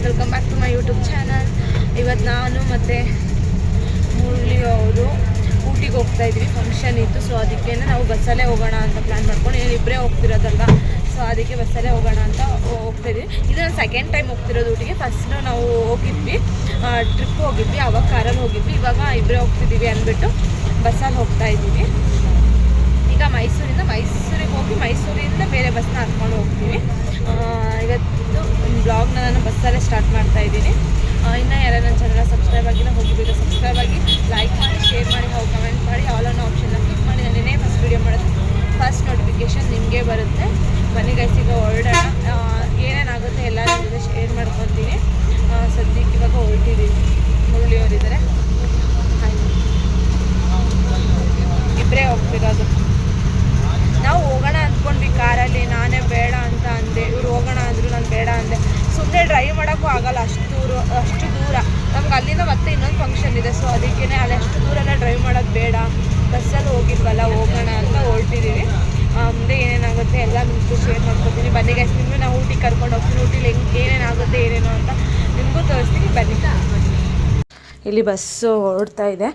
Welcome back to my YouTube channel. ಇವತ್ತು ನಾನು ಮತ್ತು ಮುರಳಿ ಅವರು ಊಟಿಗೆ ಹೋಗ್ತಾ ಇದ್ವಿ, ಫಂಕ್ಷನ್ ಇತ್ತು. ಸೊ ಅದಕ್ಕೆ ನಾವು ಬಸ್ಸಲ್ಲೇ ಹೋಗೋಣ ಅಂತ ಪ್ಲ್ಯಾನ್ ಮಾಡ್ಕೊಂಡು, ಇಬ್ಬರೇ ಹೋಗ್ತಿರೋದಲ್ವ, ಸೊ ಅದಕ್ಕೆ ಬಸ್ಸಲ್ಲೇ ಹೋಗೋಣ ಅಂತ ಹೋಗ್ತಾಯಿದ್ವಿ. ಇದು ನಾನು ಸೆಕೆಂಡ್ ಟೈಮ್ ಹೋಗ್ತಿರೋದು ಊಟಿಗೆ. ಫಸ್ಟ್ ನಾವು ಹೋಗಿದ್ವಿ, ಟ್ರಿಪ್ ಹೋಗಿದ್ವಿ, ಆವಾಗ ಕಾರಲ್ಲಿ ಹೋಗಿದ್ವಿ. ಇವಾಗ ಇಬ್ಬರೇ ಹೋಗ್ತಿದ್ದೀವಿ ಅಂದ್ಬಿಟ್ಟು ಬಸ್ಸಲ್ಲಿ ಹೋಗ್ತಾ ಇದ್ದೀವಿ. ಈಗ ಮೈಸೂರಿಗೆ ಹೋಗಿ ಮೈಸೂರಿಂದ ಬೇರೆ ಬಸ್ನ ಹತ್ಕೊಂಡು ಹೋಗ್ತೀವಿ. ಇವತ್ತು ಬ್ಲಾಗ್ನ ನಾನು ಬಸ್ಸಲ್ಲೇ ಸ್ಟಾರ್ಟ್ ಮಾಡ್ತಾ ಇದ್ದೀನಿ. ಇನ್ನು ಯಾರು ನನ್ನ ಚಾನಲ್ನ ಸಬ್ಸ್ಕ್ರೈಬ್ ಆಗಿಲ್ಲ, ಹೋಗಿ ಬೇಗ ಸಬ್ಸ್ಕ್ರೈಬ್ ಆಗಿ, ಲೈಕ್ ಮಾಡಿ, ಶೇರ್ ಮಾಡಿ, ಹಾಗೂ ಕಮೆಂಟ್ ಮಾಡಿ, ಆಲ್ ಅನ್ನೋ ಆಪ್ಷನ್ನ ಕ್ಲಿಕ್ ಮಾಡಿ. ನಾನೇನೇ ಫಸ್ಟ್ ವೀಡಿಯೋ ಮಾಡೋದು ಫಸ್ಟ್ ನೋಟಿಫಿಕೇಷನ್ ನಿಮಗೆ ಬರುತ್ತೆ. ಬನ್ನಿ ಗೈಸ್, ಈಗ ಹೊರಡೋಣ. ಏನೇನಾಗುತ್ತೆ ಎಲ್ಲ ನಿಮ್ಮ ಜೊತೆ ಶೇರ್ ಮಾಡ್ಕೊತೀನಿ. ಸದ್ಯಕ್ಕೆ ಇವಾಗ ಹೊರಟಿದ್ದೀವಿ. ಮುರಳಿಯವರಿದ್ದಾರೆ, ಇಬ್ಬರೇ ಹೋಗ್ತಿರೋದು. ನಾವು ಹೋಗೋಣ ಅಂದ್ಕೊಂಡ್ವಿ ಕಾರಲ್ಲಿ. ನಾನೇ ಬೇಡ ಅಂತ ಅಂದೆ, ಇವ್ರು ಹೋಗೋಣ ಅಂದರು, ನಾನು ಬೇಡ ಅಂದೆ. ಸುಮ್ಮನೆ ಡ್ರೈವ್ ಮಾಡೋಕ್ಕೂ ಆಗೋಲ್ಲ, ಅಷ್ಟು ದೂರ. ನಮ್ಗೆ ಅಲ್ಲಿಂದ ಮತ್ತೆ ಇನ್ನೊಂದು ಫಂಕ್ಷನ್ ಇದೆ. ಸೊ ಅದಕ್ಕೇ ಅಲ್ಲಿ ಅಷ್ಟು ದೂರ ಎಲ್ಲ ಡ್ರೈವ್ ಮಾಡೋದು ಬೇಡ, ಬಸ್ಸಲ್ಲಿ ಹೋಗಿದ್ವಲ್ಲ, ಹೋಗೋಣ ಅಂತ ಹೊರಟಿದ್ದೀವಿ. ಮುಂದೆ ಏನೇನಾಗುತ್ತೆ ಎಲ್ಲ ನಿಮಗೂ ಶೇರ್ ಮಾಡ್ಕೊತೀನಿ. ಬನ್ನಿ ಗೈಸ್, ನಿಮಗೂ ನಾವು ಊಟಿಗೆ ಕರ್ಕೊಂಡು ಹೋಗ್ತೀನಿ. ಊಟಿಲಿ ಏನೇನಾಗುತ್ತೆ ಏನೇನೋ ಅಂತ ನಿಮಗೂ ತೋರಿಸ್ತೀನಿ, ಬನ್ನಿ. ಇಲ್ಲಿ ಬಸ್ಸು ಹೊರಡ್ತಾ ಇದೆ.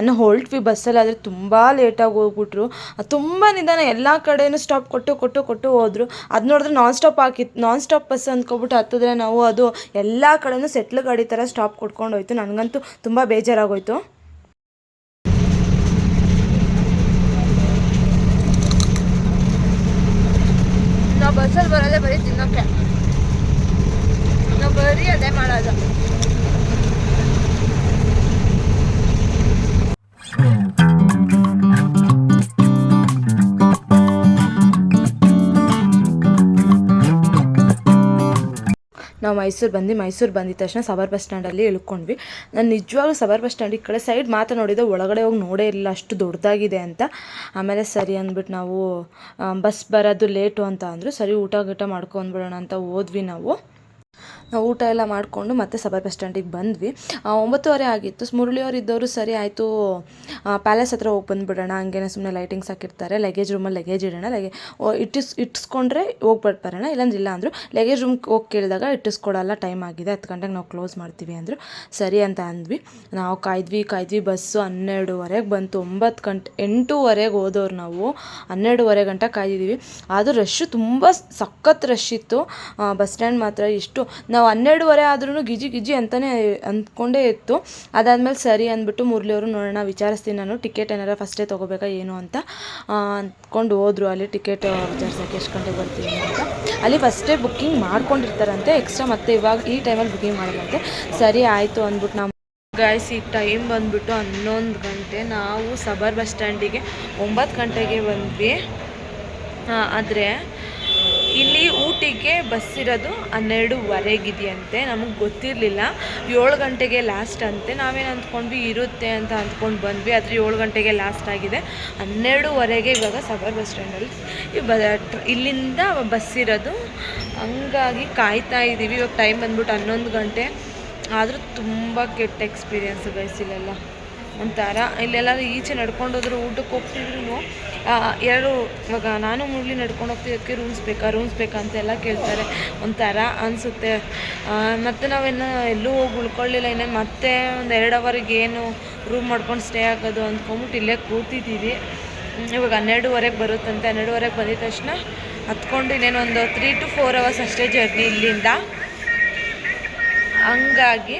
ನಾವು ಹೊರಟ್ವಿ ಬಸ್ಸಲ್ಲಿ, ಆದರೆ ತುಂಬ ಲೇಟಾಗಿ ಹೋಗ್ಬಿಟ್ರು. ತುಂಬ ನಿಧಾನ, ಎಲ್ಲ ಕಡೆಯೂ ಸ್ಟಾಪ್ ಕೊಟ್ಟು ಹೋದರು. ಅದು ನೋಡಿದ್ರೆ ನಾನ್ ಸ್ಟಾಪ್ ಬಸ್ ಅಂದ್ಕೊಬಿಟ್ಟು ಹತ್ತಿದ್ರೆ ನಾವು, ಅದು ಎಲ್ಲ ಕಡೆಯೂ ಸೆಟ್ಲ್ ಗಾಡಿ ಥರ ಸ್ಟಾಪ್ ಕೊಟ್ಕೊಂಡು ಹೋಯ್ತು. ನನಗಂತೂ ತುಂಬ ಬೇಜಾರಾಗೋಯ್ತು. ನಾವು ಬಸ್ಸಲ್ಲಿ ಬರೋದೇ ಬರೀ ತಿನ್ನೋಕ್ಕೆ, ನಾವು ಬರೀ ಅದೇ ಮಾಡೋದು. ನಾವು ಮೈಸೂರು ಬಂದಿದ ತಕ್ಷಣ ಸಬರ್ ಬಸ್ ಸ್ಟ್ಯಾಂಡಲ್ಲಿ ಇಳ್ಕೊಂಡ್ವಿ. ನಾನು ನಿಜವಾಗ್ಲೂ ಸಬರ್ ಬಸ್ ಸ್ಟ್ಯಾಂಡ್ ಈ ಕಡೆ ಸೈಡ್ ಮಾತ್ರ ನೋಡಿದ್ದೆ, ಒಳಗಡೆ ಹೋಗಿ ನೋಡೇ ಇರಲಿಲ್ಲ, ಅಷ್ಟು ದೊಡ್ಡದಾಗಿದೆ ಅಂತ. ಆಮೇಲೆ ಸರಿ ಅಂದ್ಬಿಟ್ಟು ನಾವು ಬಸ್ ಬರೋದು ಲೇಟು ಅಂತ ಅಂದರು. ಸರಿ ಊಟ ಮಾಡ್ಕೊಂಡ್ಬಿಡೋಣ ಅಂತ ಹೋದ್ವಿ. ನಾವು ಊಟ ಎಲ್ಲ ಮಾಡಿಕೊಂಡು ಮತ್ತೆ ಸಬರ್ ಬಸ್ ಸ್ಟ್ಯಾಂಡಿಗೆ ಬಂದ್ವಿ. 9:30 ಆಗಿತ್ತು. ಮುರಳಿಯವರು ಇದ್ದವರು ಸರಿ ಆಯಿತು, ಪ್ಯಾಲೇಸ್ ಹತ್ರ ಹೋಗಿ ಬಂದುಬಿಡೋಣ, ಹಂಗೇನೆ ಸುಮ್ಮನೆ ಲೈಟಿಂಗ್ಸ್ ಹಾಕಿರ್ತಾರೆ, ಲಗೇಜ್ ರೂಮಲ್ಲಿ ಲಗೇಜ್ ಇಡೋಣ, ಇಟ್ಟಿಸ್ಕೊಂಡ್ರೆ ಹೋಗ್ಬಿಟ್ಟು ಬರೋಣ, ಇಲ್ಲ ಅಂದರು. ಲಗೇಜ್ ರೂಮ್ಗೆ ಹೋಗಿ ಕೇಳಿದಾಗ ಇಟ್ಟಿಸ್ಕೊಡಲ್ಲ, ಟೈಮ್ ಆಗಿದೆ, 10 ಗಂಟೆಗೆ ನಾವು ಕ್ಲೋಸ್ ಮಾಡ್ತೀವಿ ಅಂದರು. ಸರಿ ಅಂತ ಅಂದ್ವಿ. ನಾವು ಕಾಯ್ದ್ವಿ. ಬಸ್ಸು 12:30ಗೆ ಬಂತು. 8:00ಗೆ ಹೋದವ್ರು ನಾವು 12:30 ಗಂಟೆ ಕಾಯ್ದಿದ್ದೀವಿ. ಆದರೂ ರಶ್ಶು ತುಂಬ ಸಖತ್ ರಶ್ ಇತ್ತು ಬಸ್ ಸ್ಟ್ಯಾಂಡ್ ಮಾತ್ರ. ಇಷ್ಟು ನಾವು 12:30 ಆದ್ರೂ ಗಿಜಿ ಅಂತಲೇ ಅಂದ್ಕೊಂಡೇ ಇತ್ತು. ಅದಾದಮೇಲೆ ಸರಿ ಅಂದ್ಬಿಟ್ಟು ಮುರಳಿಯವರು ನೋಡೋಣ ವಿಚಾರಿಸ್ತೀನಿ ನಾನು, ಟಿಕೆಟ್ ಏನಾರ ಫಸ್ಟೇ ತೊಗೋಬೇಕಾ ಏನು ಅಂತ ಅಂದ್ಕೊಂಡು ಹೋದ್ರು. ಅಲ್ಲಿ ಟಿಕೆಟ್ ವಿಚಾರಿಸೋಕ್ಕೆ ಎಷ್ಟು ಗಂಟೆಗೆ ಬರ್ತೀವಿ ಅಂತ. ಅಲ್ಲಿ ಫಸ್ಟೇ ಬುಕ್ಕಿಂಗ್ ಮಾಡ್ಕೊಂಡಿರ್ತಾರಂತೆ, ಎಕ್ಸ್ಟ್ರಾ ಮತ್ತೆ ಇವಾಗ ಈ ಟೈಮಲ್ಲಿ ಬುಕ್ಕಿಂಗ್ ಮಾಡೋದಂತೆ. ಸರಿ ಆಯಿತು ಅಂದ್ಬಿಟ್ಟು ನಾವು ಗಾಯ್ಸ್, ಈ ಟೈಮ್ ಬಂದುಬಿಟ್ಟು 11 ಗಂಟೆ. ನಾವು ಸಬರ್ ಬಸ್ ಸ್ಟ್ಯಾಂಡಿಗೆ 9 ಗಂಟೆಗೆ ಬಂದ್ವಿ. ಆದರೆ ಇಲ್ಲಿ ಊಟಿಗೆ ಬಸ್ ಇರೋದು 12:15 ನಮಗೆ ಗೊತ್ತಿರಲಿಲ್ಲ. 7 ಗಂಟೆಗೆ ಲಾಸ್ಟ್ ಅಂತೆ. ನಾವೇನು ಅಂದ್ಕೊಂಡ್ವಿ ಇರುತ್ತೆ ಅಂತ ಅಂದ್ಕೊಂಡು ಬಂದ್ವಿ, ಆದರೆ 7 ಗಂಟೆಗೆ ಲಾಸ್ಟ್ ಆಗಿದೆ. 12:30ಗೆ ಇವಾಗ ಸಬರ್ ಬಸ್ ಸ್ಟ್ಯಾಂಡಲ್ಲಿ ಇಲ್ಲಿಂದ ಬಸ್ ಇರೋದು. ಹಂಗಾಗಿ ಕಾಯ್ತಾ ಇದ್ದೀವಿ. ಇವಾಗ ಟೈಮ್ ಬಂದ್ಬಿಟ್ಟು 11 ಗಂಟೆ. ಆದರೂ ತುಂಬ ಕೆಟ್ಟ ಎಕ್ಸ್ಪೀರಿಯೆನ್ಸ್ ಗೈಸ್. ಇಲ್ಲೆಲ್ಲ ಒಂಥರ, ಇಲ್ಲೆಲ್ಲರೂ ಈಚೆ ನಡ್ಕೊಂಡೋದ್ರು, ಊಟಕ್ಕೆ ಹೋಗ್ತಿದ್ರು ಇವಾಗ ನಾನು ಮುರಳಿ ನಡ್ಕೊಂಡು ಹೋಗ್ತಿದ್ದಕ್ಕೆ ರೂಮ್ಸ್ ಬೇಕಾ ಅಂತೆಲ್ಲ ಕೇಳ್ತಾರೆ. ಒಂಥರ ಅನಿಸುತ್ತೆ. ಮತ್ತು ನಾವೇನು ಎಲ್ಲೂ ಹೋಗಿ ಉಳ್ಕೊಳ್ಳಿಲ್ಲ. ಇನ್ನೇನು ಮತ್ತೆ ಒಂದು 2 ಅವರಿಗೆ ಏನು ರೂಮ್ ಮಾಡ್ಕೊಂಡು ಸ್ಟೇ ಆಗೋದು ಅಂದ್ಕೊಂಬಿಟ್ಟು ಇಲ್ಲೇ ಕೂತಿದ್ದೀವಿ. ಇವಾಗ 12:30ಗೆ ಬರುತ್ತಂತೆ. 12:30ಗೆ ಬಂದಿದ ತಕ್ಷಣ ಹತ್ಕೊಂಡು ಇನ್ನೇನು ಒಂದು 3 to 4 ಅವರ್ಸ್ ಅಷ್ಟೇ ಜರ್ನಿ ಇಲ್ಲಿಂದ. ಹಂಗಾಗಿ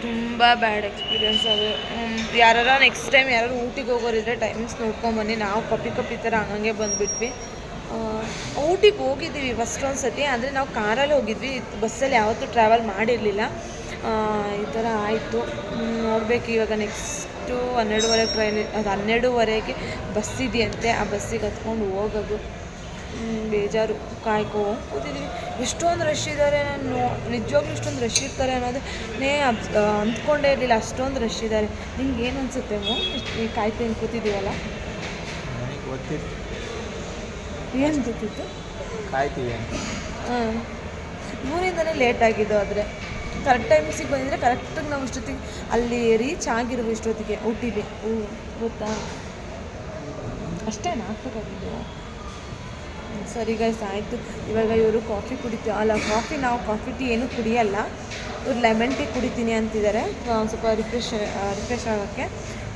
ತುಂಬ ಬ್ಯಾಡ್ ಎಕ್ಸ್ಪೀರಿಯೆನ್ಸ್ ಅದು. ಯಾರು ನೆಕ್ಸ್ಟ್ ಟೈಮ್ ಯಾರು ಊಟಿಗೆ ಹೋಗೋರಿದ್ರೆ ಟೈಮಿಂಗ್ಸ್ ನೋಡ್ಕೊಂಬನ್ನಿ. ನಾವು ಕಪ್ಪಿ ಥರ ಹಂಗೆ ಬಂದುಬಿಟ್ವಿ. ಊಟಿಗೆ ಹೋಗಿದ್ದೀವಿ ಫಸ್ಟ್ ಒಂದು ಸತಿ, ಅಂದರೆ ನಾವು ಕಾರಲ್ಲಿ ಹೋಗಿದ್ವಿ, ಬಸ್ಸಲ್ಲಿ ಯಾವತ್ತೂ ಟ್ರಾವೆಲ್ ಮಾಡಿರಲಿಲ್ಲ. ಈ ಥರ ಆಯಿತು. ನೋಡಬೇಕು ಇವಾಗ ನೆಕ್ಸ್ಟು 12:30 ಟ್ರೈನ್, ಅದು 12:30ಗೆ ಬಸ್ ಇದೆಯಂತೆ. ಆ ಬಸ್ಸಿಗೆ ಹತ್ಕೊಂಡು ಹೋಗೋದು. ಬೇಜಾರು, ಕೂತಿದ್ದೀವಿ. ಎಷ್ಟೊಂದು ರಶ್ ಇದ್ದಾರೆ. ನಾನು ನಿಜವಾಗ್ಲೂ ಇಷ್ಟೊಂದು ರಶ್ ಇರ್ತಾರೆ ಅನ್ನೋದನ್ನೇ ಅಂದ್ಕೊಂಡೇ ಇರಲಿಲ್ಲ, ಅಷ್ಟೊಂದು ರಶ್ ಇದ್ದಾರೆ. ನಿಮ್ಗೆ ಏನು ಅನಿಸುತ್ತೆ ಈ ಕಾಯ್ತಾ ಕೂತಿದ್ದೀವಲ್ಲ? ಏನು ಗೊತ್ತಿತ್ತು ಕಾಯ್ತೀವಿ ಅಂತ. ಇವರಿಂದನೇ ಲೇಟ್ ಆಗಿದ್ದು. ಆದರೆ ಕರೆಕ್ಟ್ ಟೈಮಿಗೆ ಬಂದಿದ್ರೆ ಕರೆಕ್ಟಾಗಿ ನಾವು ಇಷ್ಟೊತ್ತಿಗೆ ಅಲ್ಲಿ ರೀಚ್ ಆಗಿರುವ ಇಷ್ಟೊತ್ತಿಗೆ ಊಟಿಲಿ. ಗೊತ್ತಾ? ಅಷ್ಟೇ ಹಾಕ್ಬೇಕಾಗಿದ್ದು. ಸರಿ ಗೈಸ್ ಆಯಿತು. ಇವಾಗ ಇವರು ಕಾಫಿ ಕಾಫಿ ನಾವು ಕಾಫಿ ಟೀ ಏನೂ ಕುಡಿಯಲ್ಲ, ಇವ್ರು ಲೆಮನ್ ಟೀ ಕುಡಿತೀನಿ ಅಂತಿದ್ದಾರೆ. ಸ್ವಲ್ಪ ರಿಫ್ರೆಶ್ ಆಗೋಕ್ಕೆ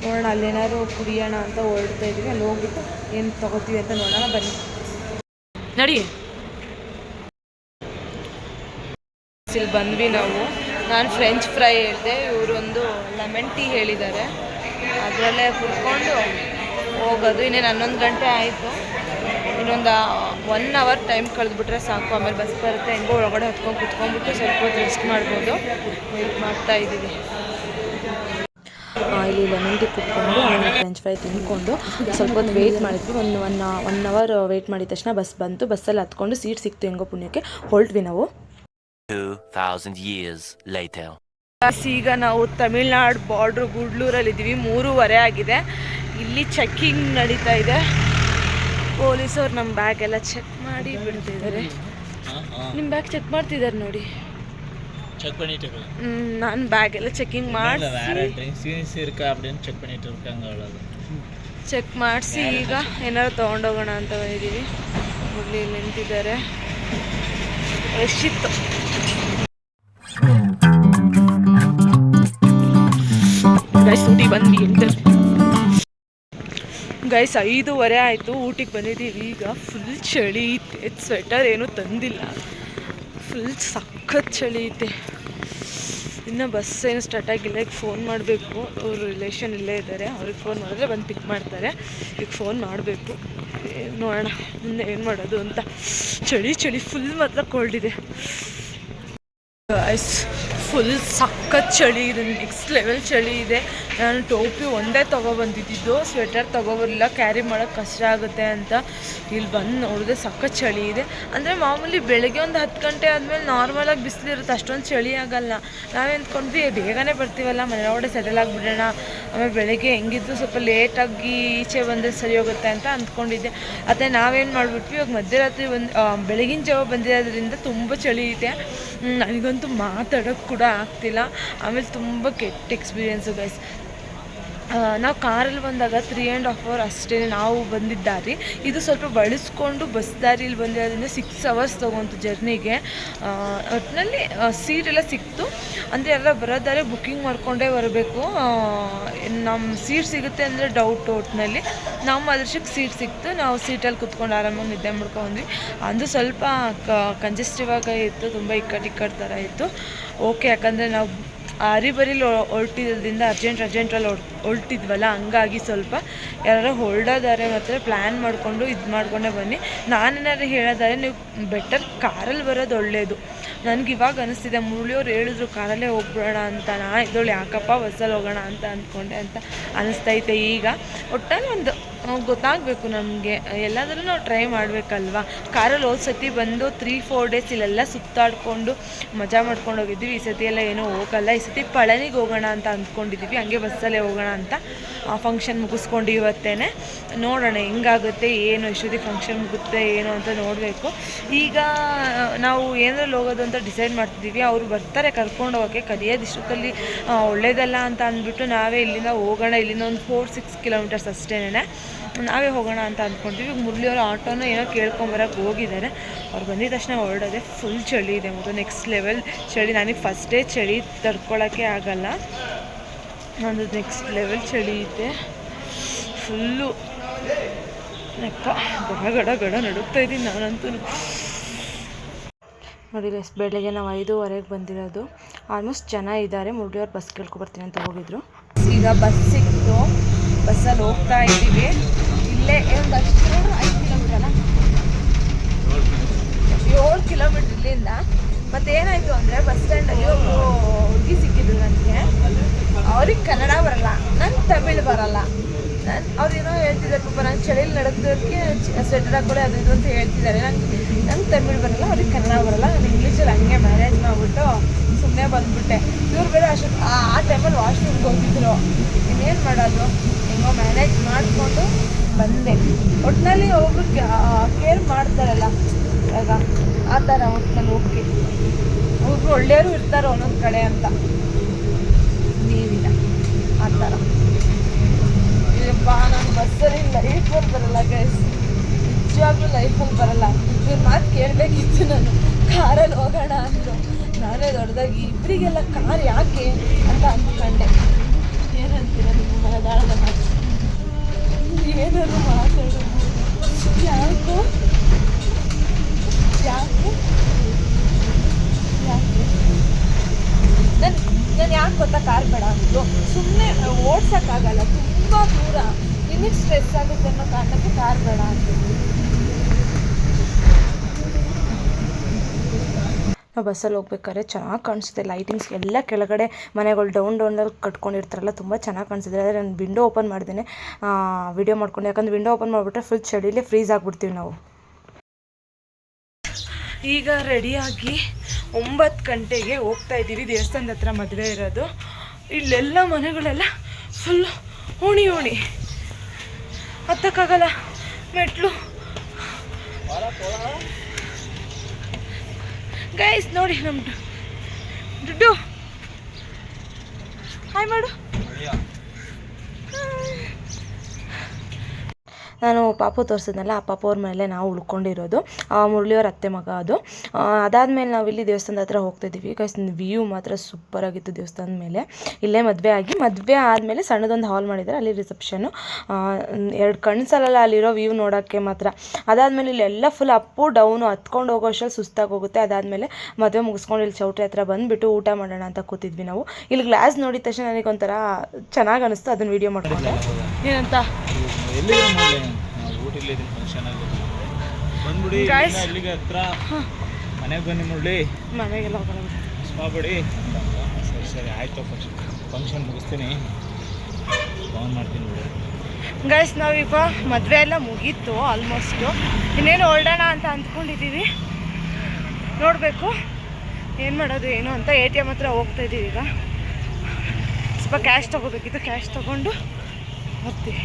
ನೋಡೋಣ, ಅಲ್ಲೇನಾದ್ರು ಕುಡಿಯೋಣ ಅಂತ ಹೊರಡ್ತಾ ಇದ್ದೀವಿ. ಅಲ್ಲಿ ಹೋಗ್ಬಿಟ್ಟು ಏನು ತೊಗೋತೀವಿ ಅಂತ ನೋಡೋಣ, ಬನ್ನಿ ನಡಿ. ಇಲ್ಲಿ ಬಂದ್ವಿ ನಾವು. ನಾನು ಫ್ರೆಂಚ್ ಫ್ರೈ ಹೇಳಿದೆ, ಇವರೊಂದು ಲೆಮನ್ ಟೀ ಹೇಳಿದ್ದಾರೆ. ಅದರಲ್ಲೇ ಕುತ್ಕೊಂಡು ಹೋಗೋದು. ಇನ್ನೇನು 11 ಗಂಟೆ ಆಯಿತು. ಇನ್ನೊಂದು 1 ಅವರ್ ಟೈಮ್ ಕಳೆದ್ಬಿಟ್ರೆ ಸಾಕು, ಆಮೇಲೆ ಬಸ್ ಬರುತ್ತೆ. ಹೆಂಗೋ ಒಳಗಡೆ ಹೊತ್ಕೊಂಡು ಕುತ್ಕೊಂಡ್ಬಿಟ್ಟು ಸ್ವಲ್ಪ ಹೊತ್ತು ರೆಸ್ಟ್ ಮಾಡ್ಬೋದು. ವೆಯ್ಟ್ ಮಾಡ್ತಾ ಇದ್ದೀವಿ. ಇಲ್ಲಿ ಲೆಮನ್ ಟೀ ಕುತ್ಕೊಂಡು ಆಮೇಲೆ ಫ್ರೆಂಚ್ ಫ್ರೈ ತಿಂದ್ಕೊಂಡು ಸ್ವಲ್ಪ ಹೊತ್ತು ವೆಯ್ಟ್ ಮಾಡಿದ್ವಿ. ಒನ್ ಅವರ್ ವೆಯ್ಟ್ ಮಾಡಿದ ತಕ್ಷಣ ಬಸ್ ಬಂತು. ಬಸ್ಸಲ್ಲಿ ಹತ್ಕೊಂಡು ಸೀಟ್ ಸಿಕ್ತು, ಹೆಂಗೋ ಪುಣ್ಯಕ್ಕೆ ಹೊರಟ್ವಿ ನಾವು. 2000 years later. ಈಗ ನಾವು ತಮಿಳ್ನಾಡು ಬಾರ್ಡ್ರು ಗುಡ್ಲೂರಲ್ಲಿ ಇದ್ದೀವಿ. 3:30 ಆಗಿದೆ. ಇಲ್ಲಿ ಚೆಕ್ಕಿಂಗ್ ನಡೀತಾ ಇದೆ. ಪೊಲೀಸವ್ರು ನಮ್ಮ ಬ್ಯಾಗ್ ಎಲ್ಲ ಚೆಕ್ ಮಾಡಿ ಬಿಡ್ತಿದ್ದಾರೆ. ನಿಮ್ಮ ಬ್ಯಾಗ್ ಚೆಕ್ ಮಾಡ್ತಿದ್ದಾರೆ ನೋಡಿ. ನಾನು ಬ್ಯಾಗ್ ಎಲ್ಲ ಚೆಕಿಂಗ್ ಮಾಡಿ ಚೆಕ್ ಮಾಡಿಸಿ ಈಗ ಏನಾದ್ರು ತೊಗೊಂಡೋಗೋಣ ಅಂತ ಬಂದಿದ್ದೀವಿ. ಇಲ್ಲಿ ನಿಂತಿದ್ದಾರೆ, ರಶ್ ಇತ್ತು. ಗೈಸ್ ಊಟಿಗೆ ಬಂದ್ವಿ. ಗೈಸ್ 5:30 ಆಯಿತು, ಊಟಿಗೆ ಬಂದಿದ್ದೀವಿ. ಈಗ ಫುಲ್ ಚಳಿ ಐತೆ, ಸ್ವೆಟರ್ ಏನೂ ತಂದಿಲ್ಲ. ಫುಲ್ ಸಖತ್ ಚಳಿ ಐತೆ. ಇನ್ನು ಬಸ್ ಏನು ಸ್ಟಾರ್ಟ್ ಆಗಿಲ್ಲ. ಈಗ ಫೋನ್ ಮಾಡಬೇಕು. ಅವ್ರ ರಿಲೇಷನ್ ಇಲ್ಲೇ ಇದ್ದಾರೆ, ಅವ್ರಿಗೆ ಫೋನ್ ಮಾಡಿದ್ರೆ ಬಂದು ಪಿಕ್ ಮಾಡ್ತಾರೆ. ಈಗ ಫೋನ್ ಮಾಡಬೇಕು, ನೋಡೋಣ ಮುಂದೆ ಏನು ಮಾಡೋದು ಅಂತ. ಚಳಿ ಫುಲ್ ಮಾತ್ರ ಕೋಲ್ಡ್ ಇದೆ. ಫುಲ್ ಸಖತ್ ಚಳಿ ಇದೆ, ನೆಕ್ಸ್ಟ್ ಲೆವೆಲ್ ಚಳಿ ಇದೆ. ನಾನು ಟೋಪಿ ಒಂದೇ ತೊಗೊಬಂದಿದ್ದು, ಸ್ವೆಟರ್ ತೊಗೊಬರಲಿಲ್ಲ, ಕ್ಯಾರಿ ಮಾಡೋಕ್ಕೆ ಕಷ್ಟ ಆಗುತ್ತೆ ಅಂತ. ಇಲ್ಲಿ ಬಂದು ನೋಡಿದ್ರೆ ಸಖತ್ ಚಳಿ ಇದೆ. ಅಂದರೆ ಮಾಮೂಲಿ ಬೆಳಗ್ಗೆ ಒಂದು 10 ಗಂಟೆ ಆದಮೇಲೆ ನಾರ್ಮಲಾಗಿ ಬಿಸಿಲಿರುತ್ತೆ, ಅಷ್ಟೊಂದು ಚಳಿ ಆಗೋಲ್ಲ. ನಾವೇ ಅಂದ್ಕೊಂಡ್ವಿ ಬೇಗನೆ ಬರ್ತೀವಲ್ಲ, ಮನೆಯೊಳಗಡೆ ಸೆಟಲ್ ಆಗಿಬಿಡೋಣ, ಆಮೇಲೆ ಬೆಳಗ್ಗೆ ಹೆಂಗಿದ್ರು ಸ್ವಲ್ಪ ಲೇಟಾಗಿ ಈಚೆ ಬಂದರೆ ಸರಿ ಹೋಗುತ್ತೆ ಅಂತ ಅಂದ್ಕೊಂಡಿದ್ದೆ. ಅದೇ ನಾವೇನು ಮಾಡಿಬಿಟ್ವಿ, ಇವಾಗ ಮಧ್ಯರಾತ್ರಿ ಬೆಳಗಿನ ಜಾವ ಬಂದಿರೋದ್ರಿಂದ ತುಂಬ ಚಳಿ ಇದೆ. ನನಗಂತೂ ಮಾತಾಡೋಕ್ಕೆ ಕೂಡ ಆಗ್ತಿಲ್ಲ. ಆಮೇಲೆ ತುಂಬ ಕೆಟ್ಟ ಎಕ್ಸ್ಪೀರಿಯೆನ್ಸು ಗೈಸ್. ನಾವು ಕಾರಲ್ಲಿ ಬಂದಾಗ 3.5 hour ಅಷ್ಟೇ ನಾವು ಬಂದಿದ್ದಾರಿ. ಇದು ಸ್ವಲ್ಪ ಬಳಸ್ಕೊಂಡು ಬಸ್ ದಾರಿಯಲ್ಲಿ ಬಂದಿರೋದ್ರಿಂದ 6 hours ತೊಗೊಂತು ಜರ್ನಿಗೆ. ಒಟ್ಟಿನಲ್ಲಿ ಸೀಟೆಲ್ಲ ಸಿಕ್ತು. ಅಂದರೆ ಎಲ್ಲ ಬರೋದಾರೆ ಬುಕ್ಕಿಂಗ್ ಮಾಡ್ಕೊಂಡೇ ಬರಬೇಕು. ನಮ್ಮ ಸೀಟ್ ಸಿಗುತ್ತೆ ಅಂದರೆ ಡೌಟ್. ಒಟ್ಟಿನಲ್ಲಿ ನಮ್ಮ ಅದೃಷ್ಟಕ್ಕೆ ಸೀಟ್ ಸಿಕ್ತು. ನಾವು ಸೀಟಲ್ಲಿ ಕುತ್ಕೊಂಡು ಆರಾಮಾಗಿ ನಿದ್ದೆ ಮಾಡ್ಕೊಂಡ್ವಿ. ಅಂದು ಸ್ವಲ್ಪ ಕಂಜೆಸ್ಟಿವ್ ಆಗಿ ಇತ್ತು, ತುಂಬ ಇಕ್ಕಟ್ಟು ಥರ ಇತ್ತು. ಓಕೆ, ಯಾಕಂದರೆ ನಾವು ಅರಿಬರಿಲಿ ಹೊರಟಿದ್ರಿಂದ ಅರ್ಜೆಂಟಲ್ಲಿ ಹೊರಟಿದ್ವಲ್ಲ, ಹಂಗಾಗಿ ಸ್ವಲ್ಪ ಯಾರು ಹೊರಡೋದಾರೆ ಮಾತ್ರ ಪ್ಲ್ಯಾನ್ ಮಾಡಿಕೊಂಡು ಮಾಡ್ಕೊಂಡೇ ಬನ್ನಿ. ನಾನೇನಾದ್ರು ಹೇಳೋದಾರೆ ನೀವು ಬೆಟರ್ ಕಾರಲ್ಲಿ ಬರೋದು ಒಳ್ಳೆಯದು. ನನಗೆ ಇವಾಗ ಅನಿಸ್ತಿದೆ, ಮುರಳಿಯವ್ರು ಹೇಳಿದ್ರು ಕಾರಲ್ಲೇ ಹೋಗ್ಬಿಡೋಣ ಅಂತ. ನಾನು ಇದೊಳ್ಳೆ ಯಾಕಪ್ಪ ಬಸ್ಸಲ್ಲಿ ಹೋಗೋಣ ಅಂತ ಅಂದ್ಕೊಂಡೆ ಅಂತ ಅನಿಸ್ತೈತೆ ಈಗ. ಒಟ್ಟಲ್ಲಿ ಒಂದು ಗೊತ್ತಾಗಬೇಕು ನಮಗೆ, ಎಲ್ಲಾದರೂ ನಾವು ಟ್ರೈ ಮಾಡಬೇಕಲ್ವ. ಕಾರಲ್ಲಿ ಹೋದ ಸತಿ ಬಂದು 3-4 days ಇಲ್ಲೆಲ್ಲ ಸುತ್ತಾಡಿಕೊಂಡು ಮಜಾ ಮಾಡ್ಕೊಂಡು ಹೋಗಿದ್ವಿ. ಈ ಸತಿ ಎಲ್ಲ ಏನೂ ಹೋಗಲ್ಲ. ಈ ಸತಿ ಪಳನಿಗೆ ಹೋಗೋಣ ಅಂತ ಅಂದ್ಕೊಂಡಿದ್ದೀವಿ, ಹಂಗೆ ಬಸ್ಸಲ್ಲೇ ಹೋಗೋಣ ಅಂತ. ಫಂಕ್ಷನ್ ಮುಗಿಸ್ಕೊಂಡು ಇವತ್ತೇನೆ ನೋಡೋಣ ಹೆಂಗಾಗುತ್ತೆ, ಏನು ಎಷ್ಟೊತ್ತಿಗೆ ಫಂಕ್ಷನ್ ಮುಗುತ್ತೆ ಏನು ಅಂತ ನೋಡಬೇಕು. ಈಗ ನಾವು ಏನಾದ್ರು ಹೋಗೋದು ಅಂತ ಡಿಸೈಡ್ ಮಾಡ್ತಿದ್ದೀವಿ. ಅವರು ಬರ್ತಾರೆ ಕರ್ಕೊಂಡು ಹೋಗೋಕ್ಕೆ. ಕಲಿಯೋದು ಇಷ್ಟೊತ್ತಲ್ಲಿ ಒಳ್ಳೇದಲ್ಲ ಅಂತ ಅಂದ್ಬಿಟ್ಟು ನಾವೇ ಇಲ್ಲಿಂದ ಹೋಗೋಣ. ಇಲ್ಲಿಂದ ಒಂದು 4-6 kilometers ಅಷ್ಟೇ, ನಾವೇ ಹೋಗೋಣ ಅಂತ ಅಂದ್ಕೊಂಡ್ವಿ. ಈಗ ಮುರಳಿಯವರು ಆಟೋನ ಏನೋ ಕೇಳ್ಕೊಂಬರಕ್ಕೆ ಹೋಗಿದ್ದಾರೆ. ಅವ್ರು ಬಂದಿದ ತಕ್ಷಣ ಹೊರಡೋದೆ. ಫುಲ್ ಚಳಿ ಇದೆ, ಮೊದಲು ನೆಕ್ಸ್ಟ್ ಲೆವೆಲ್ ಚಳಿ. ನನಗೆ ಫಸ್ಟ್ ಡೇ ಚಳಿ ತಡ್ಕೊಳ್ಳೋಕ್ಕೆ ಆಗಲ್ಲ, ಒಂದು ನೆಕ್ಸ್ಟ್ ಲೆವೆಲ್ ಚಳಿ ಇದೆ. ಫುಲ್ಲು ನೆಪ್ಪ ಗಡ ನಡುಗ್ತಾ ಇದ್ದೀನಿ ನಾನಂತೂ. ನೋಡಿ ಬೆಳಗ್ಗೆ ನಾವು 5:30 ಬಂದಿರೋದು. ಆಲ್ಮೋಸ್ಟ್ ಜನ ಇದ್ದಾರೆ. ಮುರಳಿಯವ್ರು ಬಸ್ ಕೇಳ್ಕೊಬರ್ತೀನಿ ಅಂತ ಹೋಗಿದ್ರು. ಈಗ ಬಸ್ ಸಿಕ್ತು, ಬಸ್ಸಲ್ಲಿ ಹೋಗ್ತಾ ಇದ್ದೀವಿ. ಇಲ್ಲೇ ಒಂದು 5 ಕಿಲೋಮೀಟರ್ ಅಲ್ಲ, 7 ಕಿಲೋಮೀಟ್ರ್ ಇಲ್ಲಿಂದ. ಮತ್ತೇನಾಯಿತು ಅಂದರೆ ಬಸ್ ಸ್ಟ್ಯಾಂಡಲ್ಲಿ ಒಬ್ಬರು ಹುಡುಗಿ ಸಿಕ್ಕಿದ್ರು ನನಗೆ. ಅವ್ರಿಗೆ ಕನ್ನಡ ಬರಲ್ಲ, ನಂಗೆ ತಮಿಳ್ ಬರಲ್ಲ. ಅವ್ರೇನೋ ಹೇಳ್ತಿದ್ದಾರೆ ಪಾಪ, ನಂಗೆ ಚಳಿಲಿ ನಡಕ್ಕೋದಕ್ಕೆ ಸ್ವೆಟರ್ ಹಾಕೊಳ್ಳಿ ಅದು ಇದು ಅಂತ ಹೇಳ್ತಿದ್ದಾರೆ. ನಂಗೆ ತಮಿಳ್ ಬರಲ್ಲ, ಅವ್ರಿಗೆ ಕನ್ನಡ ಬರಲ್ಲ. ನಾನು ಇಂಗ್ಲೀಷಲ್ಲಿ ಹಂಗೆ ಮ್ಯಾನೇಜ್ ಮಾಡಿಬಿಟ್ಟು ಸುಮ್ಮನೆ ಬಂದುಬಿಟ್ಟೆ. ಇವ್ರು ಬೇರೆ ಆ ಟೈಮಲ್ಲಿ ವಾಶ್ರೂಮ್ಗೆ ಹೋಗಿದ್ರು. ಇನ್ನೇನು ಮಾಡೋದು, ಹೆಂಗೋ ಮ್ಯಾನೇಜ್ ಮಾಡಿಕೊಂಡು ಬಂದೆ. ಒಟ್ಟಿನಲ್ಲಿ ಒಬ್ರು ಕೇರ್ ಮಾಡ್ತಾರಲ್ಲ ಇವಾಗ ಆ ಥರ. ಒಟ್ಟಿನಲ್ಲಿ ಓಕೆ, ಒಬ್ರು ಒಳ್ಳೆಯವರು ಇರ್ತಾರೆ ಒಂದೊಂದು ಕಡೆ ಅಂತ, ನೀವಿಲ್ಲ ಆ ಥರ. ಇಲ್ಲಪ್ಪ ನಾನು ಬಸ್ಸಲ್ಲಿ ಲೈಟ್ ಬರ್ತಾರಲ್ಲ ಗೈಸ್, ನಿಜವಾಗ್ಲೂ ಲೈಫಲ್ಲಿ ಬರಲ್ಲ. ಇವ್ರ ಮಾತು ಕೇಳಬೇಕಿತ್ತು ನಾನು. ಕಾರಲ್ಲಿ ಹೋಗೋಣ ಅಂದರು. ನಾನೇ ದೊಡ್ಡದಾಗಿ ಇಬ್ಬರಿಗೆಲ್ಲ ಕಾರ್ ಯಾಕೆ ಅಂತ ಅಂದ್ಕೊಂಡೆ. ಏನಂತೀರ ನಿಮ್ಮ ಮನದಾಳದ ಮಾತು? ಏನಾದ್ರು ಮಾತಾಡೋದು ಯಾಕೋ ಯಾಕೆ ಯಾಕೆ ನಾನು ಯಾಕೆ ಗೊತ್ತಾ ಕಾರ್ ಬೇಡ ಅಂದರು. ಸುಮ್ಮನೆ ಓಡ್ಸೋಕ್ಕಾಗಲ್ಲ, ತುಂಬ ದೂರ, ನಿನಗೆ ಸ್ಟ್ರೆಸ್ ಆಗುತ್ತೆ ಅನ್ನೋ ಕಾರಣಕ್ಕೆ ಕಾರ್ ಬೇಡ ಅಂತಿದ್ವಿ. ನಾವು ಬಸ್ಸಲ್ಲಿ ಹೋಗ್ಬೇಕಾದ್ರೆ ಚೆನ್ನಾಗಿ ಕಾಣಿಸುತ್ತೆ. ಲೈಟಿಂಗ್ಸ್ ಎಲ್ಲ ಕೆಳಗಡೆ ಮನೆಗಳು ಡೌನಲ್ಲಿ ಕಟ್ಕೊಂಡಿರ್ತಾರಲ್ಲ, ತುಂಬ ಚೆನ್ನಾಗಿ ಕಾಣಿಸುತ್ತೆ. ಆದರೆ ನಾನು ವಿಂಡೋ ಓಪನ್ ಮಾಡ್ದೇನೆ ವಿಡಿಯೋ ಮಾಡ್ಕೊಂಡು, ಯಾಕಂದರೆ ವಿಂಡೋ ಓಪನ್ ಮಾಡಿಬಿಟ್ರೆ ಫುಲ್ ಚಳಿಲೇ ಫ್ರೀಸ್ ಆಗಿಬಿಡ್ತೀವಿ ನಾವು. ಈಗ ರೆಡಿಯಾಗಿ 9 ಗಂಟೆಗೆ ಹೋಗ್ತಾ ಇದ್ದೀವಿ. ದೇವಸ್ಥಾನದ ಹತ್ರ ಮದುವೆ ಇರೋದು. ಇಲ್ಲೆಲ್ಲ ಮನೆಗಳೆಲ್ಲ ಫುಲ್ಲು ಓಣಿ ಹತ್ತಕ್ಕಾಗಲ್ಲ ಮೆಟ್ಲು. ಗೈಸ್ ನೋಡಿ ನಮ್ಮ ದುಡ್ಡು ಹಾಯ್ ಮಾಡು. ನಾನು ಪಾಪು ತೋರಿಸಿದ್ನಲ್ಲ, ಆ ಪಾಪು ಅವ್ರ ಮೇಲೆ ನಾವು ಉಳ್ಕೊಂಡಿರೋದು. ಮುರಳಿಯವ್ರ ಅತ್ತೆ ಮಗ ಅದು. ಅದಾದಮೇಲೆ ನಾವು ಇಲ್ಲಿ ದೇವಸ್ಥಾನದ ಹತ್ರ ಹೋಗ್ತಾಯಿದ್ದೀವಿ. ಗೈಸ್ ವ್ಯೂ ಮಾತ್ರ ಸೂಪರಾಗಿತ್ತು ದೇವಸ್ಥಾನದ ಮೇಲೆ. ಇಲ್ಲೇ ಮದುವೆ ಆದಮೇಲೆ ಸಣ್ಣದೊಂದು ಹಾಲ್ ಮಾಡಿದ್ದಾರೆ, ಅಲ್ಲಿ ರಿಸೆಪ್ಷನ್ನು. 2 ಕಣ್ಸಲ್ಲ ಅಲ್ಲಿರೋ ವ್ಯೂ ನೋಡೋಕ್ಕೆ ಮಾತ್ರ. ಅದಾದಮೇಲೆ ಇಲ್ಲೆಲ್ಲ ಫುಲ್ ಅಪ್ಪು ಡೌನು ಹತ್ಕೊಂಡು ಹೋಗೋ ಅಷ್ಟರಲ್ಲಿ ಸುಸ್ತಾಗಿ ಹೋಗುತ್ತೆ. ಅದಾದಮೇಲೆ ಮದುವೆ ಮುಗಿಸ್ಕೊಂಡು ಇಲ್ಲಿ ಚೌಟ್ರಿ ಹತ್ರ ಬಂದುಬಿಟ್ಟು ಊಟ ಮಾಡೋಣ ಅಂತ ಕೂತಿದ್ವಿ ನಾವು. ಇಲ್ಲಿ ಗ್ಲಾಸ್ ನೋಡಿದ ತಕ್ಷಣ ನನಗೊಂಥರ ಚೆನ್ನಾಗಿ ಅನಿಸ್ತು, ಅದನ್ನು ವೀಡಿಯೋ ಮಾಡ್ಕೊಂಡೆ. ಏನಂತ ಇಲ್ಲಿಗೆ ಹತ್ರ ಮನೆಗೆ ಬನ್ನಿ ಮುರಳಿ, ಮನೆಗೆಲ್ಲ ಹೋಗೋಣ ಬಿಡಿ. ಸರಿ ಆಯಿತು, ಫಂಕ್ಷನ್ ಮುಗಿಸ್ತೀನಿ, ಫೋನ್ ಮಾಡ್ತೀನಿ ಬಿಡಿ. ಗೈಸ್ ನಾವೀಗ ಮದುವೆ ಎಲ್ಲ ಮುಗೀತು ಆಲ್ಮೋಸ್ಟು. ಇನ್ನೇನು ಹೊರಡೋಣ ಅಂತ ಅಂದ್ಕೊಂಡಿದ್ದೀವಿ, ನೋಡಬೇಕು ಏನು ಮಾಡೋದು ಏನು ಅಂತ. ATM ಹತ್ರ ಹೋಗ್ತಾಯಿದ್ದೀವಿ. ಈಗ ಸ್ವಲ್ಪ ಕ್ಯಾಶ್ ತೊಗೋಬೇಕಿತ್ತು, ಕ್ಯಾಶ್ ತೊಗೊಂಡು ಹೋಗ್ತೀವಿ.